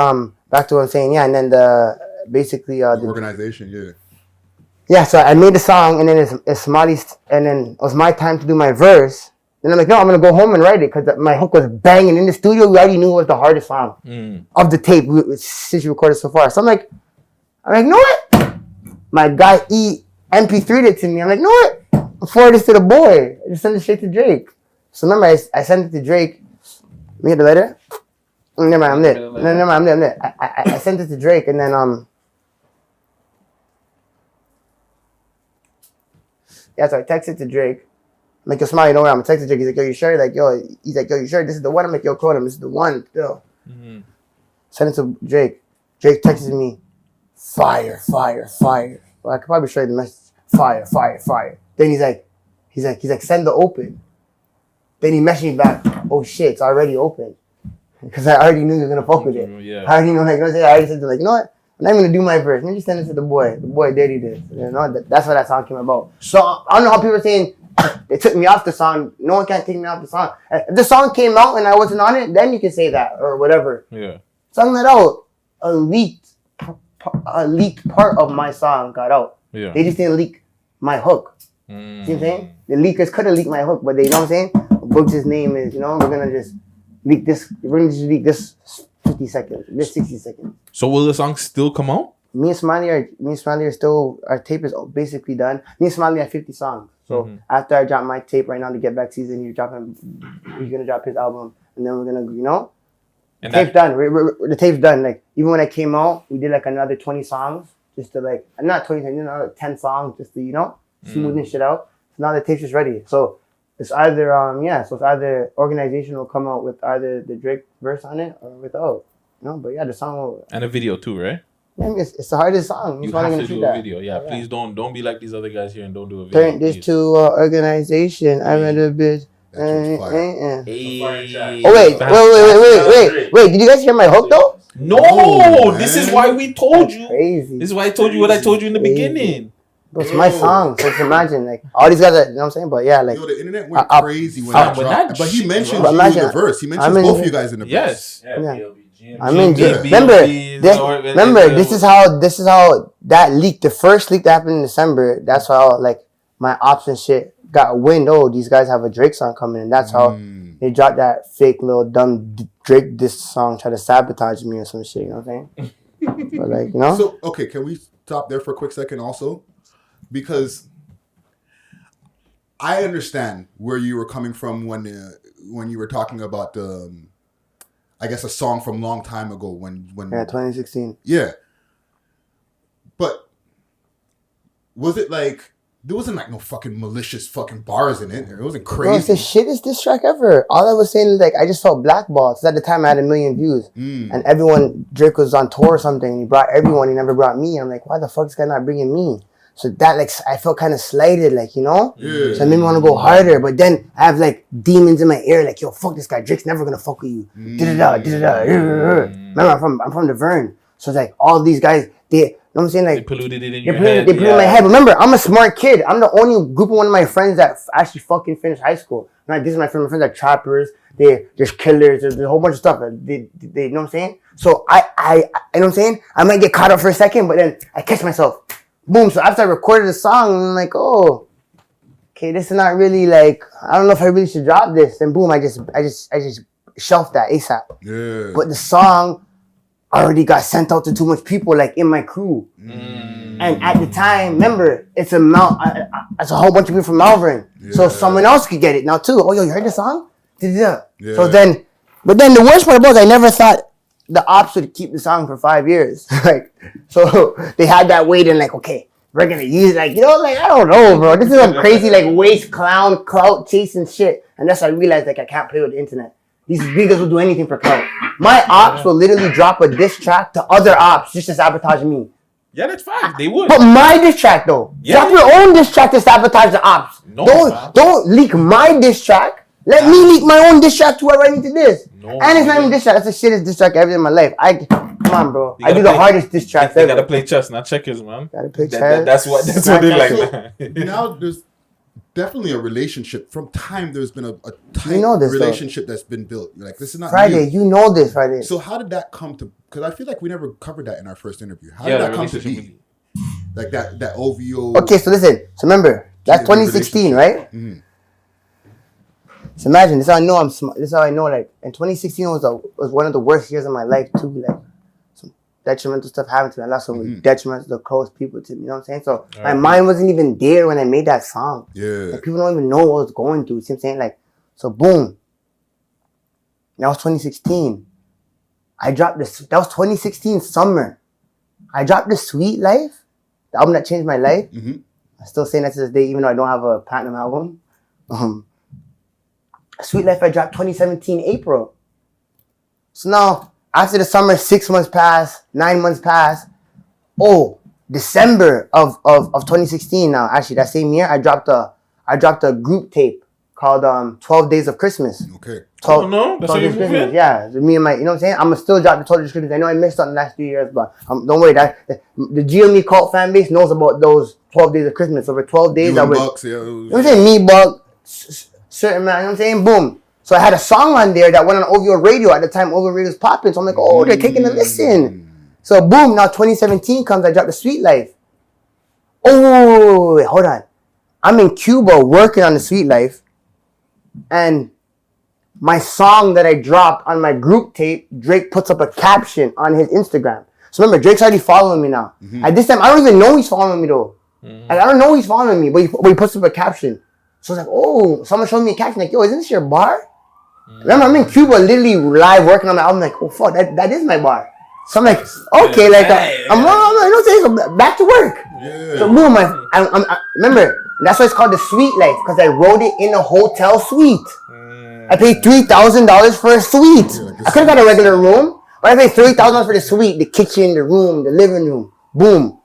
back to what I'm saying, yeah, and then the organization, yeah. Yeah, so I made the song, and then it's Smiley's, and then it was my time to do my verse. Then I'm like, no, I'm gonna go home and write it because my hook was banging in the studio. We already knew it was the hardest song of the tape since you recorded so far. So I'm like, you know what? My guy E MP3'd it to me. I'm like, you know what? I forward this to the boy. I just send it straight to Drake. So remember, I sent it to Drake. Let me get the letter. Never mind, I'm lit. No, never mind, I'm lit. I sent it to Drake, and then yeah, so I texted to Drake. I'm like, yo, Smile, you know what? I'm texting Drake. He's like, yo, you sure? He's like, yo, you sure? This is the one. I'm like, yo, Chrome, this is the one still. Mm-hmm. Send it to Drake. Drake texted me, fire. Well, I could probably show you the message. Fire. Then he's like, send the open. Then he messaged me back, oh shit, it's already open. Because I already knew you were gonna fuck with it. Yeah. I already know, like, I already said, like, you know what? I'm not even gonna do my verse. Let me just send it to the boy. The boy did this. You know, that's what that song came about. So I don't know how people are saying they took me off the song. No one can take me off the song. If the song came out and I wasn't on it, then you can say that or whatever. Yeah. Song that out, a leaked part of my song got out. Yeah. They just didn't leak my hook. See what I'm saying? The leakers could have leaked my hook, but they, you know what I'm saying? Booggz' name is, you know, we're gonna just leak this. We're gonna just leak this 50 seconds, this 60 seconds. So will the song still come out? Me and Smiley are still, our tape is basically done. Me and Smiley have 50 songs. So after I drop my tape right now, the Get Back season, he's gonna drop his album, and then we're gonna, you know, and tape's done. The tape's done. Like, even when I came out, we did like another 20 songs, just to like, not 20, you know, like 10 songs, just to, you know, smoothing shit out. So now the tape's just ready. So it's either, so it's either Organization will come out with either the Drake verse on it or without. You know, but yeah, the song will. And a video too, right? Yeah, it's the hardest song. You have to do a video. Yeah, please don't be like these other guys here and don't do a video. Turn this to Organization. I read a bit. Oh wait! Did you guys hear my hook though? No, this is why we told you. Crazy. This is why I told you what I told you in the beginning. But it's my song, so just imagine, like, all these guys are, you know what I'm saying? But yeah, like, yo, the internet went crazy when I dropped. But he mentioned you in the verse. He mentions both of you guys in the verse. Yes. I mean, remember, this is how that leak, the first leak that happened in December, that's how, like, my ops and shit got wind. Oh, these guys have a Drake song coming, and that's how they dropped that fake little dumb Drake diss song, try to sabotage me or some shit, you know what I'm saying? But, like, you know? So, okay, can we stop there for a quick second also? Because I understand where you were coming from when you were talking about I guess a song from a long time ago when 2016. Yeah. But was it like there wasn't like no fucking malicious fucking bars in it? It wasn't crazy. Bro, it's the shittest diss track ever. All I was saying is like I just felt blackballed. Because at the time I had 1 million views. And everyone, Drake was on tour or something. And he brought everyone. He never brought me. I'm like, why the fuck is this guy not bringing me? So that, like, I felt kind of slighted, like, you know? Yeah. So it made me want to go harder. But then I have, like, demons in my ear, like, yo, fuck this guy. Drake's never going to fuck with you. Remember, I'm from the Vern. So it's like, all these guys, you know what I'm saying? Like, they polluted it in your head. They polluted my head. Remember, I'm a smart kid. I'm the only group of one of my friends that actually fucking finished high school. Like, this is my friends are trappers. There's killers. There's a whole bunch of stuff. They you know what I'm saying? So I you know what I'm saying? I might get caught up for a second, but then I catch myself. Boom. So after I recorded the song, I'm like, oh, okay, this is not really like, I don't know if I really should drop this. And boom, I just shelved that ASAP. Yeah. But the song already got sent out to too much people, like in my crew. And at the time, remember, it's a whole bunch of people from Malvern. Yeah. So someone else could get it now too. Oh, yo, you heard the song? Yeah. So then, but then the worst part was I never thought the ops would keep the song for 5 years. Like, so they had that weight and like, okay, we're gonna use it. Like, you know, like, I don't know, bro. This is some crazy, like, waste clown, clout chasing shit. And that's when I realized, like, I can't play with the internet. These niggas will do anything for clout. My ops will literally drop a diss track to other ops just to sabotage me. Yeah, that's fine. They would. But my diss track, though. Yeah. Drop your own diss track to sabotage the ops. No, don't leak my diss track. Let me leak my own diss track to whoever I need to diss. No, and it's not even diss track. That's the shittest diss track ever in my life. Come on, bro. I do the hardest diss tracks ever. They gotta play chess, not checkers, man. Gotta play chess. That's what they like. Now there's definitely a relationship. From time, there's been a tight relationship that's been built. Like, this is not Friday. new. You know this, Friday. So how did that come to? Because I feel like we never covered that in our first interview. How did that come to be? Like that OVO. Okay, so listen. So remember, that's 2016, right? Mm-hmm. So imagine, this is how I know I'm smart. This is how I know, like, and 2016 was one of the worst years of my life too. Like, some detrimental stuff happened to me. I lost some detrimental close people to me. You know what I'm saying? So my mind wasn't even there when I made that song. Yeah. Like, people don't even know what I was going through. See what I'm saying? Like, so boom. That was 2016. I dropped this. That was 2016 summer. I dropped the Sweet Life, the album that changed my life. Mm-hmm. I'm still saying that to this day, even though I don't have a platinum album. Sweet Life I dropped 2017 April. So now, after the summer, 6 months passed, 9 months passed. Oh, December of 2016 now, actually, that same year, I dropped a group tape called 12 Days of Christmas. Okay. 12, no, that's 12 Days of Christmas. Yeah, me and my, you know what I'm saying? I'm gonna still drop the 12 Days of Christmas. I know I missed on the last few years, but don't worry. That the GME cult fan base knows about those 12 Days of Christmas. Over 12 days, I would. Bucks, you know what I'm saying? Me, Buck, certain man. You know what I'm saying? Boom. So I had a song on there that went on OVO radio at the time. OVO radio was popping. So I'm like, oh, they're taking a listen. So boom, now 2017 comes. I dropped the Sweet Life. Oh, wait, hold on. I'm in Cuba working on the Sweet Life, and my song that I dropped on my group tape, Drake puts up a caption on his Instagram. So remember, Drake's already following me now. At this time, I don't even know he's following me though. Like, I don't know he's following me, but he puts up a caption. So I was like, oh, someone showed me a caption like, yo, isn't this your bar? Remember, I'm in Cuba, literally live working on my album. Like, oh fuck, that is my bar. So I'm like, okay, like I'm you know, so back to work. Yeah. So boom, I remember that's why it's called the Sweet Life, because I wrote it in a hotel suite. I paid $3,000 for a suite. Yeah, I could have got a regular room, but I paid $3,000 for the suite, the kitchen, the room, the living room. Boom.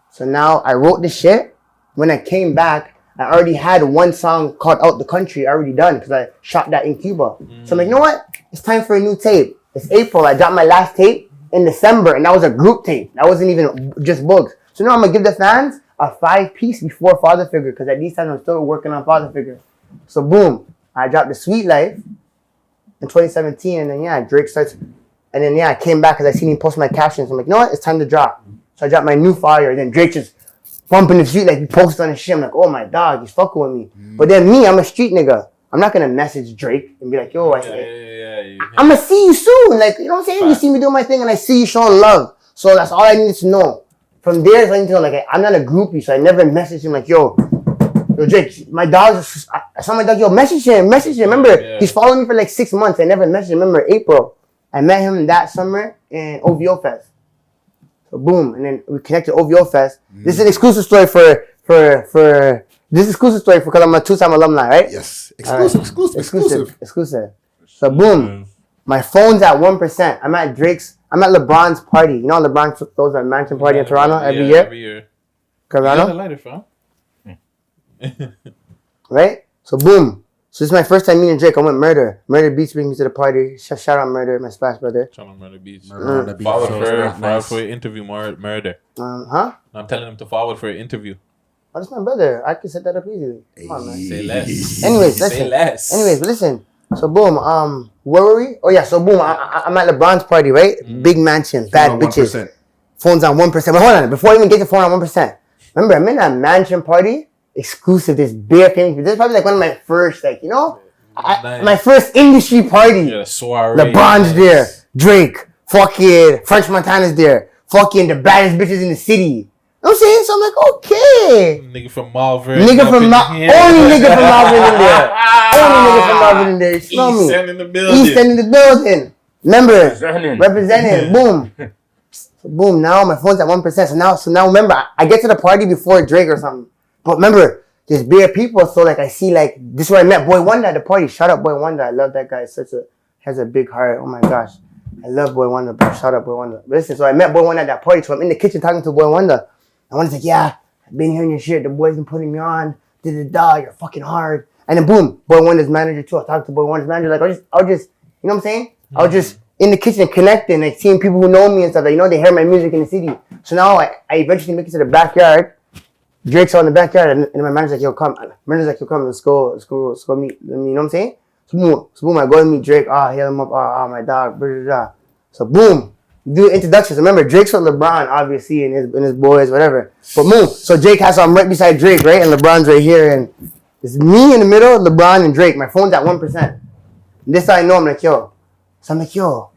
So now I wrote this shit. When I came back, I already had one song called Out the Country already done because I shot that in Cuba. So I'm like, you know what? It's time for a new tape. It's April. I dropped my last tape in December, and that was a group tape. That wasn't even just Booggz. So now I'm going to give the fans a 5-piece before Father Figure, because at these times I'm still working on Father Figure. So boom. I dropped the Sweet Life in 2017, and then Drake starts, and then I came back because I seen him post my captions. I'm like, you know what? It's time to drop. So I dropped my new fire, and then Drake just bumping the street like he posted on his shit. I'm like, oh my dog, he's fucking with me. But then me, I'm a street nigga. I'm not gonna message Drake and be like, yo, I'm gonna see you soon. Like, you know what I'm saying? You see me doing my thing, and I see you showing love. So that's all I needed to know. From there, so I need to know, like, I'm not a groupie, so I never messaged him like, yo, Drake, my dog, I saw my dog, yo, message him. Remember, he's following me for like 6 months. I never messaged him. Remember, April. I met him that summer in OVO Fest. So boom, and then we connected OVO Fest. This is an exclusive story for because I'm a 2-time alumni, right? Yes, exclusive. So boom, my phone's at 1%. I'm at LeBron's party. You know, LeBron throws a mansion party in Toronto every year. Every year. Toronto. You got a lighter, fam. Right? So boom. So this is my first time meeting Drake. I went Murder. Murder Beats brings me to the party. Shout out Murder, my splash brother. Shout out Murder Beats. Follow for your interview, Murder. Huh? I'm telling him to forward for an interview. Oh, that's my brother. I can set that up easily. Come on, man. Say less. Anyways, listen. So boom, where were we? Oh yeah, so boom, I'm at LeBron's party, right? Big mansion, bad bitches. 1%. Phone's on 1%. But hold on, before I even get the phone on 1%. Remember, I'm in that mansion party. Exclusive, this bare famous. This is probably like one of my first, like, you know, my first industry party. Yeah, soiree. LeBron's there, Drake, fucking French Montana's there, fucking the baddest bitches in the city. You know what I'm saying? So I'm like, okay. Nigga from Malvern. Only nigga from Malvern in there. You smell me? East End in the building. Remember, representing. Boom. So boom, now my phone's at 1%. So now remember, I get to the party before Drake or something. But remember, there's bare people, so like I see like this is where I met Boy Wonder at the party. Shout out Boy Wonder. I love that guy. Has a big heart. Oh my gosh. I love Boy Wonder, bro. Shout out Boy Wonder. But listen, so I met Boy Wonder at that party. So I'm in the kitchen talking to Boy Wonder. And Wonder's like, yeah, I've been hearing your shit. The boys been putting me on. You're fucking hard. And then boom, Boy Wonder's manager too. I talked to Boy Wonder's manager. Like I'll just, you know what I'm saying? I was just in the kitchen connecting, like seeing people who know me and stuff. Like, you know, they hear my music in the city. So now I eventually make it to the backyard. Drake's on the backyard, and my manager's like, yo, come. Let's go meet. You know what I'm saying? So boom, I go and meet Drake. Hail him up. My dog. Blah, blah, blah. So boom, do introductions. Remember, Drake's with LeBron, obviously, and his boys, whatever. But boom, so Drake has, so I'm right beside Drake, right? And LeBron's right here, and it's me in the middle, LeBron and Drake. My phone's at 1%. And this I know, I'm like, yo. So I'm like, yo,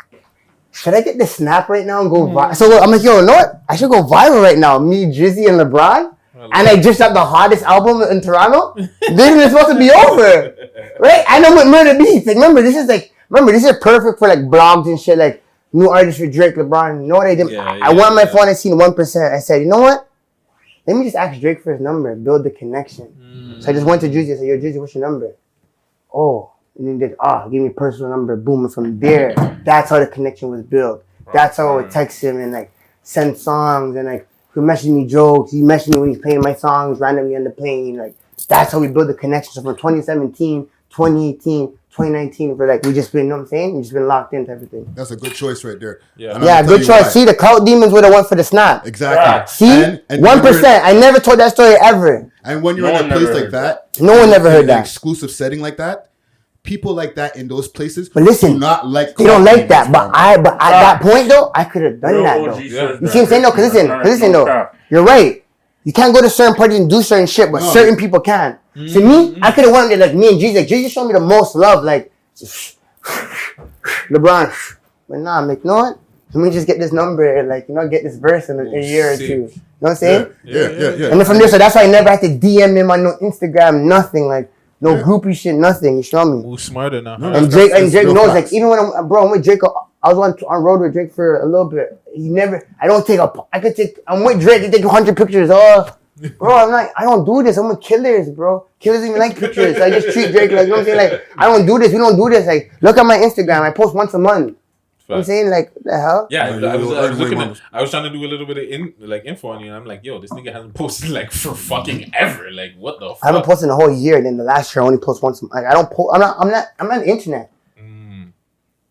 should I get the snap right now and go viral? So I'm like, yo, you know what? I should go viral right now. Me, Drizzy, and LeBron. And I just shot the hottest album in Toronto. This is supposed to be over, right? I know what Murder Beats. Like, remember, this is perfect for like blogs and shit. Like new artists for Drake, LeBron. You know what I did? I went on my phone, I seen 1%. I said, you know what? Let me just ask Drake for his number, build the connection. So I just went to Juicy. I said, yo, Juicy, what's your number? Oh, and then did, give me a personal number. Boom. And from there, that's how the connection was built. That's how I would text him and like send songs and like he would message me jokes. He messaged me when he's playing my songs randomly on the plane. Like that's how we built the connection. So from 2017, 2018, 2019, for like we just been, you know what I'm saying? We just been locked into everything. That's a good choice right there. Yeah, good choice. Why. See, the clout demons would have went for the snap. Exactly. See, and 1%. I never told that story ever. And when you're in a place like that, no one never heard that. Exclusive setting like that. People like that in those places, but listen, do not like. They don't like that. But at that point though, I could have done that though. You see what I'm saying? No, because listen though, you're right. You can't go to certain parties and do certain shit, but certain people can. So me, I could have went there like me and Jesus. Like Jesus showed me the most love, like LeBron. But nah, I'm like, you know what? Let me just get this number and like, you know, get this verse in a year or two. You know what I'm saying? Yeah. And then from there, so that's why I never had to DM him on no Instagram, nothing like. No groupie shit, nothing. You feel me? Who's smarter now? And Drake knows, like, even when I'm with Drake, I was on road with Drake for a little bit. I'm with Drake, he take 100 pictures. Oh, bro, I don't do this. I'm with killers, bro. Killers even like pictures. So I just treat Drake like, you know what I'm saying? Like, I don't do this. We don't do this. Like, look at my Instagram. I post once a month. You know what I'm saying? Like, what the hell? Yeah, I was trying to do a little bit of info on you, and I'm like, yo, this nigga hasn't posted like for fucking ever. Like, what the fuck? I haven't posted in a whole year, and then the last year I only post once. Like, I don't post. I'm not on the internet.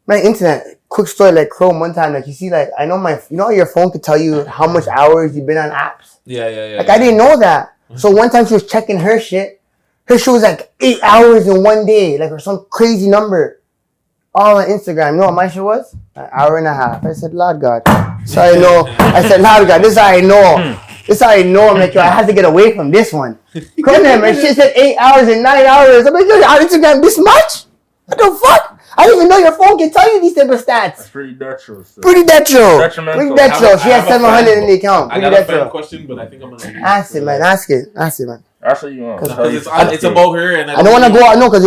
My internet. Quick story, like Chrome one time, like you see, like I know you know your phone could tell you how much hours you've been on apps. Yeah. Like I didn't know that. So one time she was checking her shit. Her shit was like 8 hours in one day, like or some crazy number. All on Instagram. You know what my shit was? An hour and a half. I said, Lord God. So I know. I said, Lord God, this is how I know. This is how I know. I'm like, yo, I have to get away from this one. Come on, man. Shit said 8 hours and 9 hours. I'm like, yo, on Instagram this much? What the fuck? I didn't even know your phone can tell you these type of stats. That's pretty detrimental. Pretty detrimental. She has 700 in the account. I got a fan question, but I think I'm going to ask it, man. Ask it, man. That's what you want. It's about her, and I don't want to go out. No, because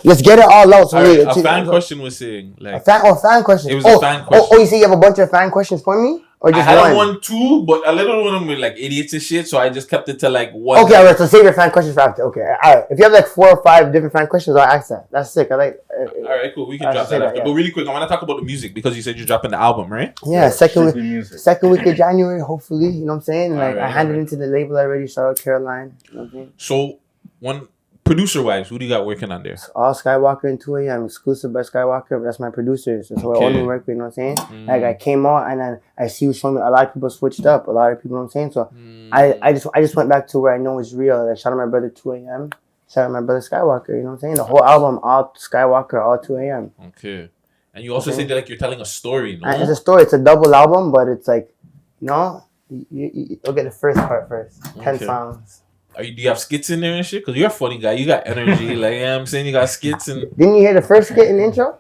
let's get it all out. So a fan question was saying, like, fan question. It was a fan question. Oh, you say you have a bunch of fan questions for me, or just I had one too, but a little one of them were like idiots and shit. So I just kept it to like one. Okay, alright. So save your fan questions for after. Okay, alright. If you have like 4 or 5 different fan questions, I'll ask that. That's sick. I like. Alright, cool. We can drop that after. But really quick, I want to talk about the music because you said you're dropping the album, right? Yeah, second week of January, hopefully. You know what I'm saying? Like I handed into the label already. Shout out Caroline. You know what I'm saying? So, one producer-wise, who do you got working on there? All Skywalker and 2 AM, exclusive by Skywalker, but that's my producers. That's what I only work with, you know what I'm saying? Like, I came out, and then I see you showing me a lot of people switched up, a lot of people, you know what I'm saying? So, I just went back to where I know is real. Like, shout out my brother 2 AM, shout out my brother Skywalker, you know what I'm saying? The whole album, all Skywalker, all 2 AM. Okay. And you also said that, like, you're telling a story, no? It's a story. It's a double album, but it's like, you'll get the first part first. 10 songs. Do you have skits in there and shit? Because you're a funny guy. You got energy. Like, you know what I'm saying? You got skits. And didn't you hear the first skit in the intro?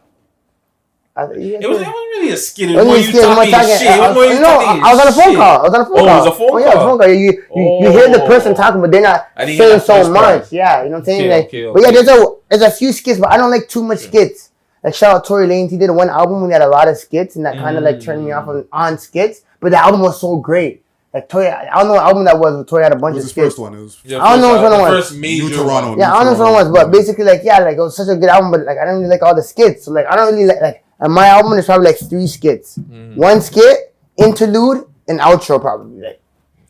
It wasn't really a skit. It was more you talking shit. I was on a phone call. It was a phone call. Yeah, it was a phone call. You hear the person talking, but they're not saying so much. Yeah, you know what I'm saying? Okay. But yeah, there's a few skits, but I don't like too much skits. Like, shout out Tory Lanez. He did one album when he had a lot of skits, and that kind of like turned me off on skits. But the album was so great. Like Tory, I don't know what album that was, but Tory had a bunch of skits. It was his first one. I don't know which one it was. First major Toronto. Yeah, I don't know which one it was, but basically, like, yeah, like, it was such a good album, but, like, I don't really like all the skits. So, like, I don't really like on my album, there's probably, like, 3 skits. 1 skit, interlude, and outro, probably. Like,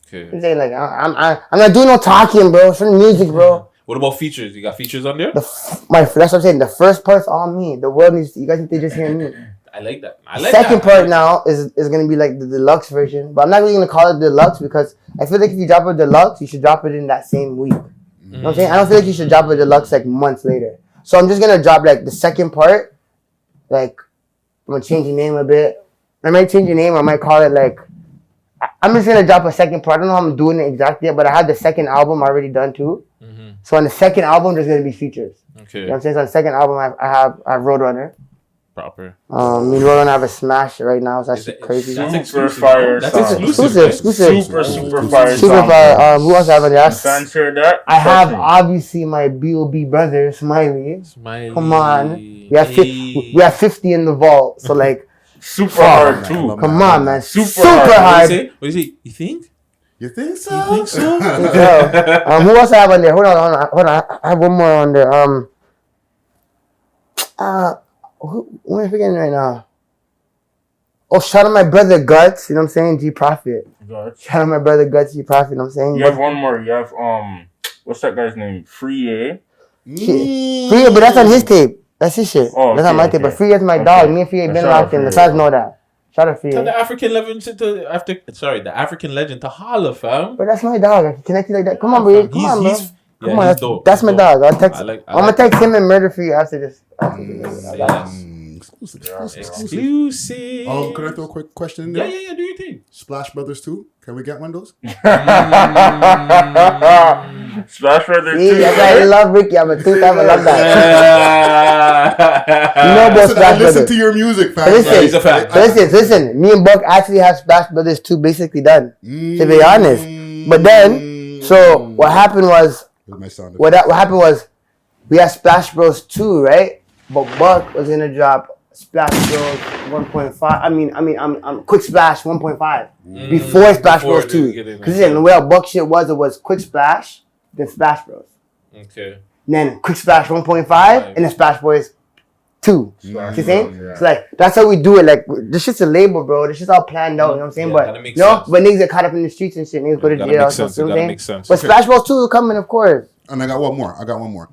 okay. Like, I'm not doing no talking, bro. It's for the music, bro. What about features? You got features on there? That's what I'm saying. The first part's all me. The world needs, you guys need to just hear me. I like that. Second part now is going to be like the deluxe version. But I'm not really going to call it deluxe because I feel like if you drop a deluxe, you should drop it in that same week. You know what I'm saying? I don't feel like you should drop a deluxe like months later. So I'm just going to drop like the second part. Like, I'm going to change the name a bit. I might change the name. I might call it like, I'm just going to drop a second part. I don't know how I'm doing it exactly yet, but I have the second album already done too. So on the second album, there's going to be features. Okay. You know what I'm saying? So on the second album, I have Roadrunner. Proper. Me and Roadrunner have a smash right now. It's actually crazy. That's exclusive. Fire. That's exclusive. Super fire. Super fire. Who else have it? Yes. Fans heard that? I have obviously my B.O.B. brother, Smiley. Come on. We have 50 in the vault. So like, Super hard too. Come on, man. Super What hard. do you say? You think? You think so? You think so? Who else I have on there? Hold on. I have one more on there. Who am I forgetting right now? Oh, shout out my brother Guttz. You know what I'm saying? G Profit. Shout out my brother Guttz. G Profit. You know what I'm saying? You have one more. You have what's that guy's name? Free A. Free, but that's on his tape. That's his shit. Oh, that's on my tape. But Free is my dog. Me and Free been locked in. The fans know that. Shout out Free. Tell the African legend the African legend to holler, fam. But that's my dog. I can connect you like that. Come on, bro. Come on, bro. Come on, dope. that's my dog. I'll text. I'm gonna text him and murder for you after this. Exclusive. Can I throw a quick question in there? Yeah. Do you think Splash Brothers 2? Can we get one of those? Splash Brothers 2. See, that's why I love Ricky. I'm a two-time. I love that. You know about Splash Brothers. Listen to your music, fam. He's a fan. Listen. Me and Buck actually have Splash Brothers 2 basically done. To be honest, but then, so what happened was, what happened was, we had Splash Bros 2, right? But Buck was gonna drop Splash Bros 1.5. I'm Quick Splash 1.5 before Splash Bros 2. Because the way our Buck shit was, it was Quick Splash, then Splash Bros. Okay. And then Quick Splash 1.5, and then Splash Boys 2. You know what I'm saying? Yeah. So like that's how we do it. Like this shit's a label, bro. This shit's all planned out. You know what I'm saying? But but niggas get caught up in the streets and shit. Niggas go to jail. You know what I'm saying? But Splash Bros 2 is coming, of course. And I got one more.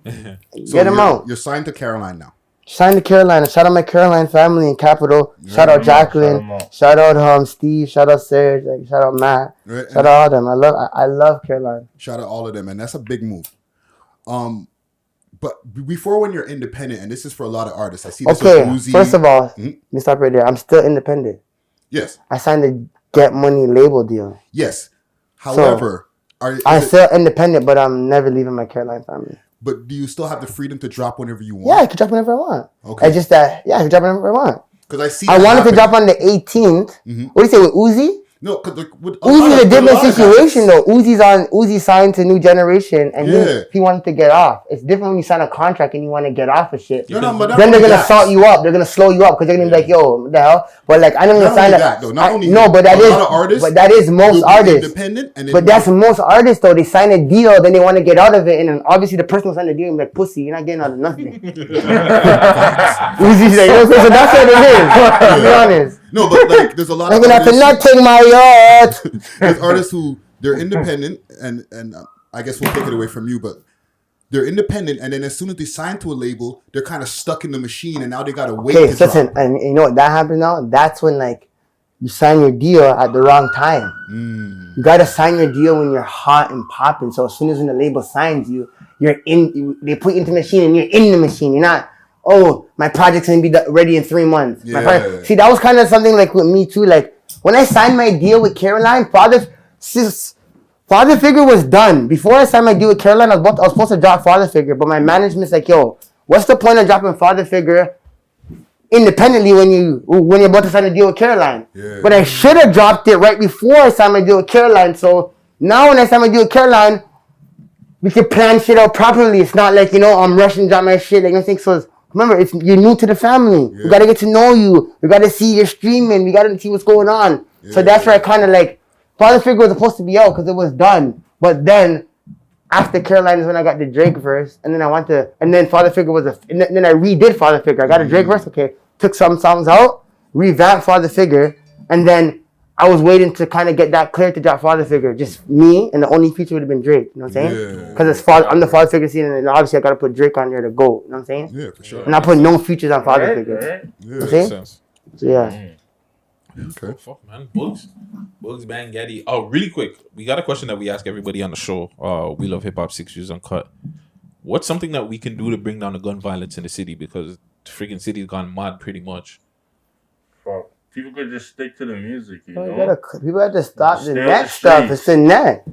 So get them out. You're signed to Caroline now. Signed to Carolina. Shout out my Caroline family in Capital. Shout out Jacqueline. Shout out Steve. Shout out Serge. Like, shout out Matt. Right. Shout out all them. I love Caroline. Shout out all of them, and that's a big move. But before when you're independent, and this is for a lot of artists, I see this with Uzi. First of all, let me stop right there. I'm still independent. Yes. I signed a Get Money label deal. Yes. However, I'm still independent, but I'm never leaving my Caroline family. But do you still have the freedom to drop whenever you want? Yeah, I can drop whenever I want. Okay. It's just that, I can drop whenever I want. Because I wanted to drop on the 18th. What do you say with Uzi? No, because Uzi's a different situation though. Uzi signed to New Generation, and he wanted to get off. It's different when you sign a contract and you want to get off of shit. Then they're gonna salt you up. They're gonna slow you up because they're gonna be like, "Yo, what the hell?" But like, I don't gonna sign that. But that is most artists. But that's most artists though. They sign a deal, then they want to get out of it, and then obviously the person who signed the deal is like, "Pussy, you're not getting out of nothing." Uzi's like, so that's what it is. To be honest. No, but like, there's a lot of artists. Not take my yacht. There's artists who they're independent, and I guess we'll take it away from you, but they're independent, and then as soon as they sign to a label, they're kind of stuck in the machine, and now they gotta wait. Okay, listen, and you know what that happens now? That's when like you sign your deal at the wrong time. You gotta sign your deal when you're hot and popping. So as soon as when the label signs you, you're in. They put you into the machine, and you're in the machine. You're not. Oh, my project's gonna be ready in 3 months. Yeah. See, that was kind of something like with me too. Like when I signed my deal with Caroline, Father Figure was done. Before I signed my deal with Caroline, I was supposed to drop Father Figure, but my management's like, "Yo, what's the point of dropping Father Figure independently when you're about to sign a deal with Caroline?" Yeah. But I should have dropped it right before I signed my deal with Caroline. So now when I sign my deal with Caroline, we can plan shit out properly. It's not like I'm rushing to drop my shit. Like I think so. Remember, you're new to the family. Yeah. We gotta get to know you. We gotta see your streaming. We gotta see what's going on. Yeah. So that's where I kind of like, Father Figure was supposed to be out because it was done. But then, after Caroline is when I got the Drake verse, and then Father Figure was and then I redid Father Figure. I got a Drake verse, okay, took some songs out, revamped Father Figure, and then I was waiting to kind of get that clear to drop Father Figure. Just me, and the only feature would have been Drake. You know what I'm saying? Because I'm the Father Figure scene, and obviously I got to put Drake on there to go. You know what I'm saying? Yeah, for sure. And I put no features on Father Figure. Yeah, you know what I'm saying? So yeah. Okay. Fuck, man. Booggz Bang Getty. Oh, really quick. We got a question that we ask everybody on the show. We love hip hop 6 Views Uncut. What's something that we can do to bring down the gun violence in the city? Because the freaking city's gone mad pretty much. Fuck. People could just stick to the music, know? People have to stop the net stuff. It's the net.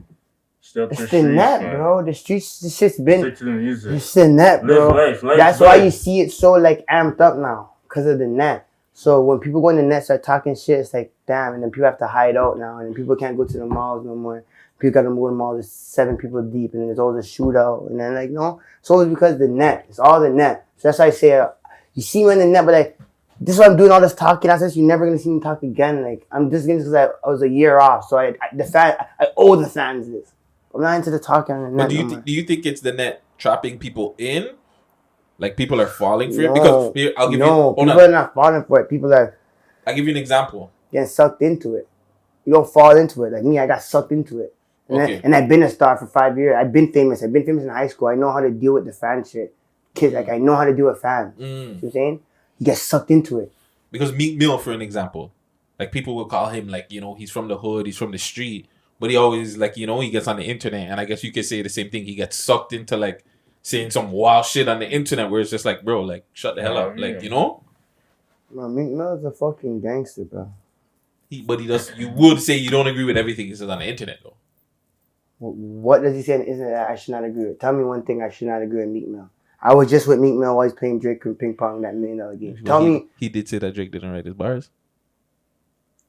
It's the net, bro. The streets, this shit's been... Stick to the music. It's the net, bro. That's why you see it so, like, amped up now. Because of the net. So when people go in the net, start talking shit, it's like, damn. And then people have to hide out now. And then people can't go to the malls no more. People got to go to the malls, there's 7 people deep. And then there's always a shootout. And then, no. It's always because of the net. It's all the net. So that's why I say, you see me in the net, but like, this is why I'm doing all this talking. I said you're never gonna see me talk again. Like I'm just getting because I was a year off, so I owe the fans this. I'm not into the talking on the net. But do you think it's the net trapping people in? Like people are falling for it? Because people are not falling for it. People are. I'll give you an example. Getting sucked into it. You don't fall into it. Like me, I got sucked into it. And I've been a star for 5 years. I've been famous. I've been famous in high school. I know how to deal with the fan shit. Kids, like I know how to deal with fans. You know what I'm saying? You get sucked into it. Because Meek Mill, for an example, like people will call him like, he's from the hood, he's from the street, but he always like, he gets on the internet, and I guess you could say the same thing. He gets sucked into like saying some wild shit on the internet where it's just like, bro, like shut the hell up, like No, Meek Mill's a fucking gangster, bro. But he does. You would say you don't agree with everything he says on the internet, though. What does he say on the internet that I should not agree with? Tell me one thing I should not agree with Meek Mill. I was just with Meek Mill while he's playing Drake and ping pong that $1 million game. Tell me. He did say that Drake didn't write his bars.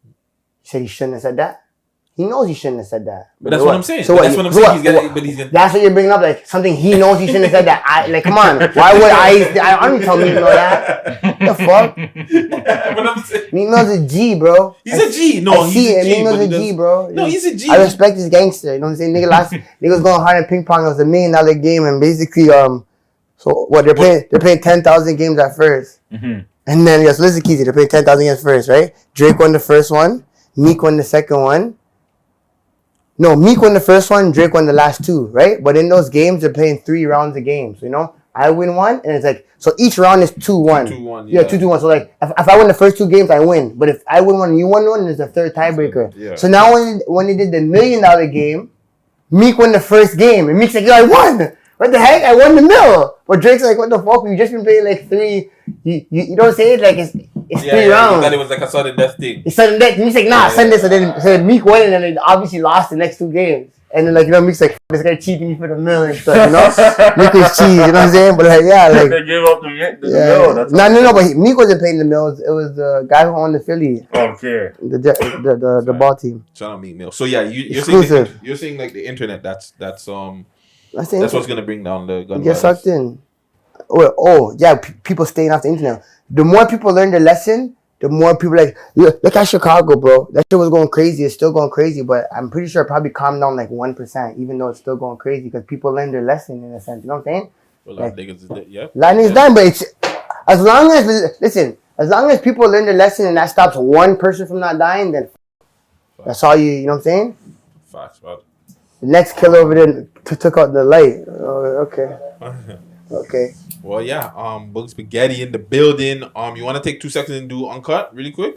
He said he shouldn't have said that? He knows he shouldn't have said that. But that's what I'm saying. So that's what I'm saying. He's gonna. That's what you're bringing up, like something he knows he shouldn't have said that. Come on. Why would I don't tell Meek Mill that. What the fuck? But I'm saying, Meek Mill's a G, bro. He's a G. No, he's a G. Meek Mill's a G, bro. No, he's a G. I respect this gangster. You know what I'm saying? Nigga was going hard in ping pong. It was $1 million game, and basically, so what they're playing 10,000 games at first, and then listen, Keezy, they're playing 10,000 games first, right? Drake won the first one, Meek won the second one. No, Meek won the first one, Drake won the last two, right? But in those games, they're playing 3 rounds of games, I win one, and it's like, so each round is 2-1. 2-1, yeah. 2-1. So like, if I win the first 2 games, I win. But if I win one and you won one, there's a third tiebreaker. Yeah. So now when they did the $1 million game, Meek won the first game, and Meek's like, yo, I won! What the heck? I won the mill. But Drake's like, what the fuck? We just been playing like 3. You don't say it like it's 3 rounds. He thought it was like a sudden death thing. It's sudden death. Meek's like, nah, send this. So then Meek won, and then they obviously lost the next 2 games. And then Meek's like, this guy cheating me for the mill and stuff, Meek is cheese, you know what I'm saying? But like, yeah, like they gave up the mill. That's no. But Meek wasn't playing the mill. It was the guy who owned the Philly. Okay. The ball team. Shout out Meek Mill. So yeah, you're saying like the internet. That's what's gonna bring down the gun. Get sucked in. People staying off the internet. The more people learn the lesson, the more people like, look at Chicago, bro. That shit was going crazy. It's still going crazy, but I'm pretty sure it probably calmed down like 1%, even though it's still going crazy because people learned their lesson in a sense. You know what I'm saying? Well, a lot of niggas is dead, yeah. A lot of niggas done, but it's as long as people learn their lesson and that stops one person from not dying, then that's all you know what I'm saying? Facts, bro. The next killer over there took out the light. Oh, okay. Okay. Well, yeah. Booggz Spaghetti in the building. You want to take 2 seconds and do Uncut really quick?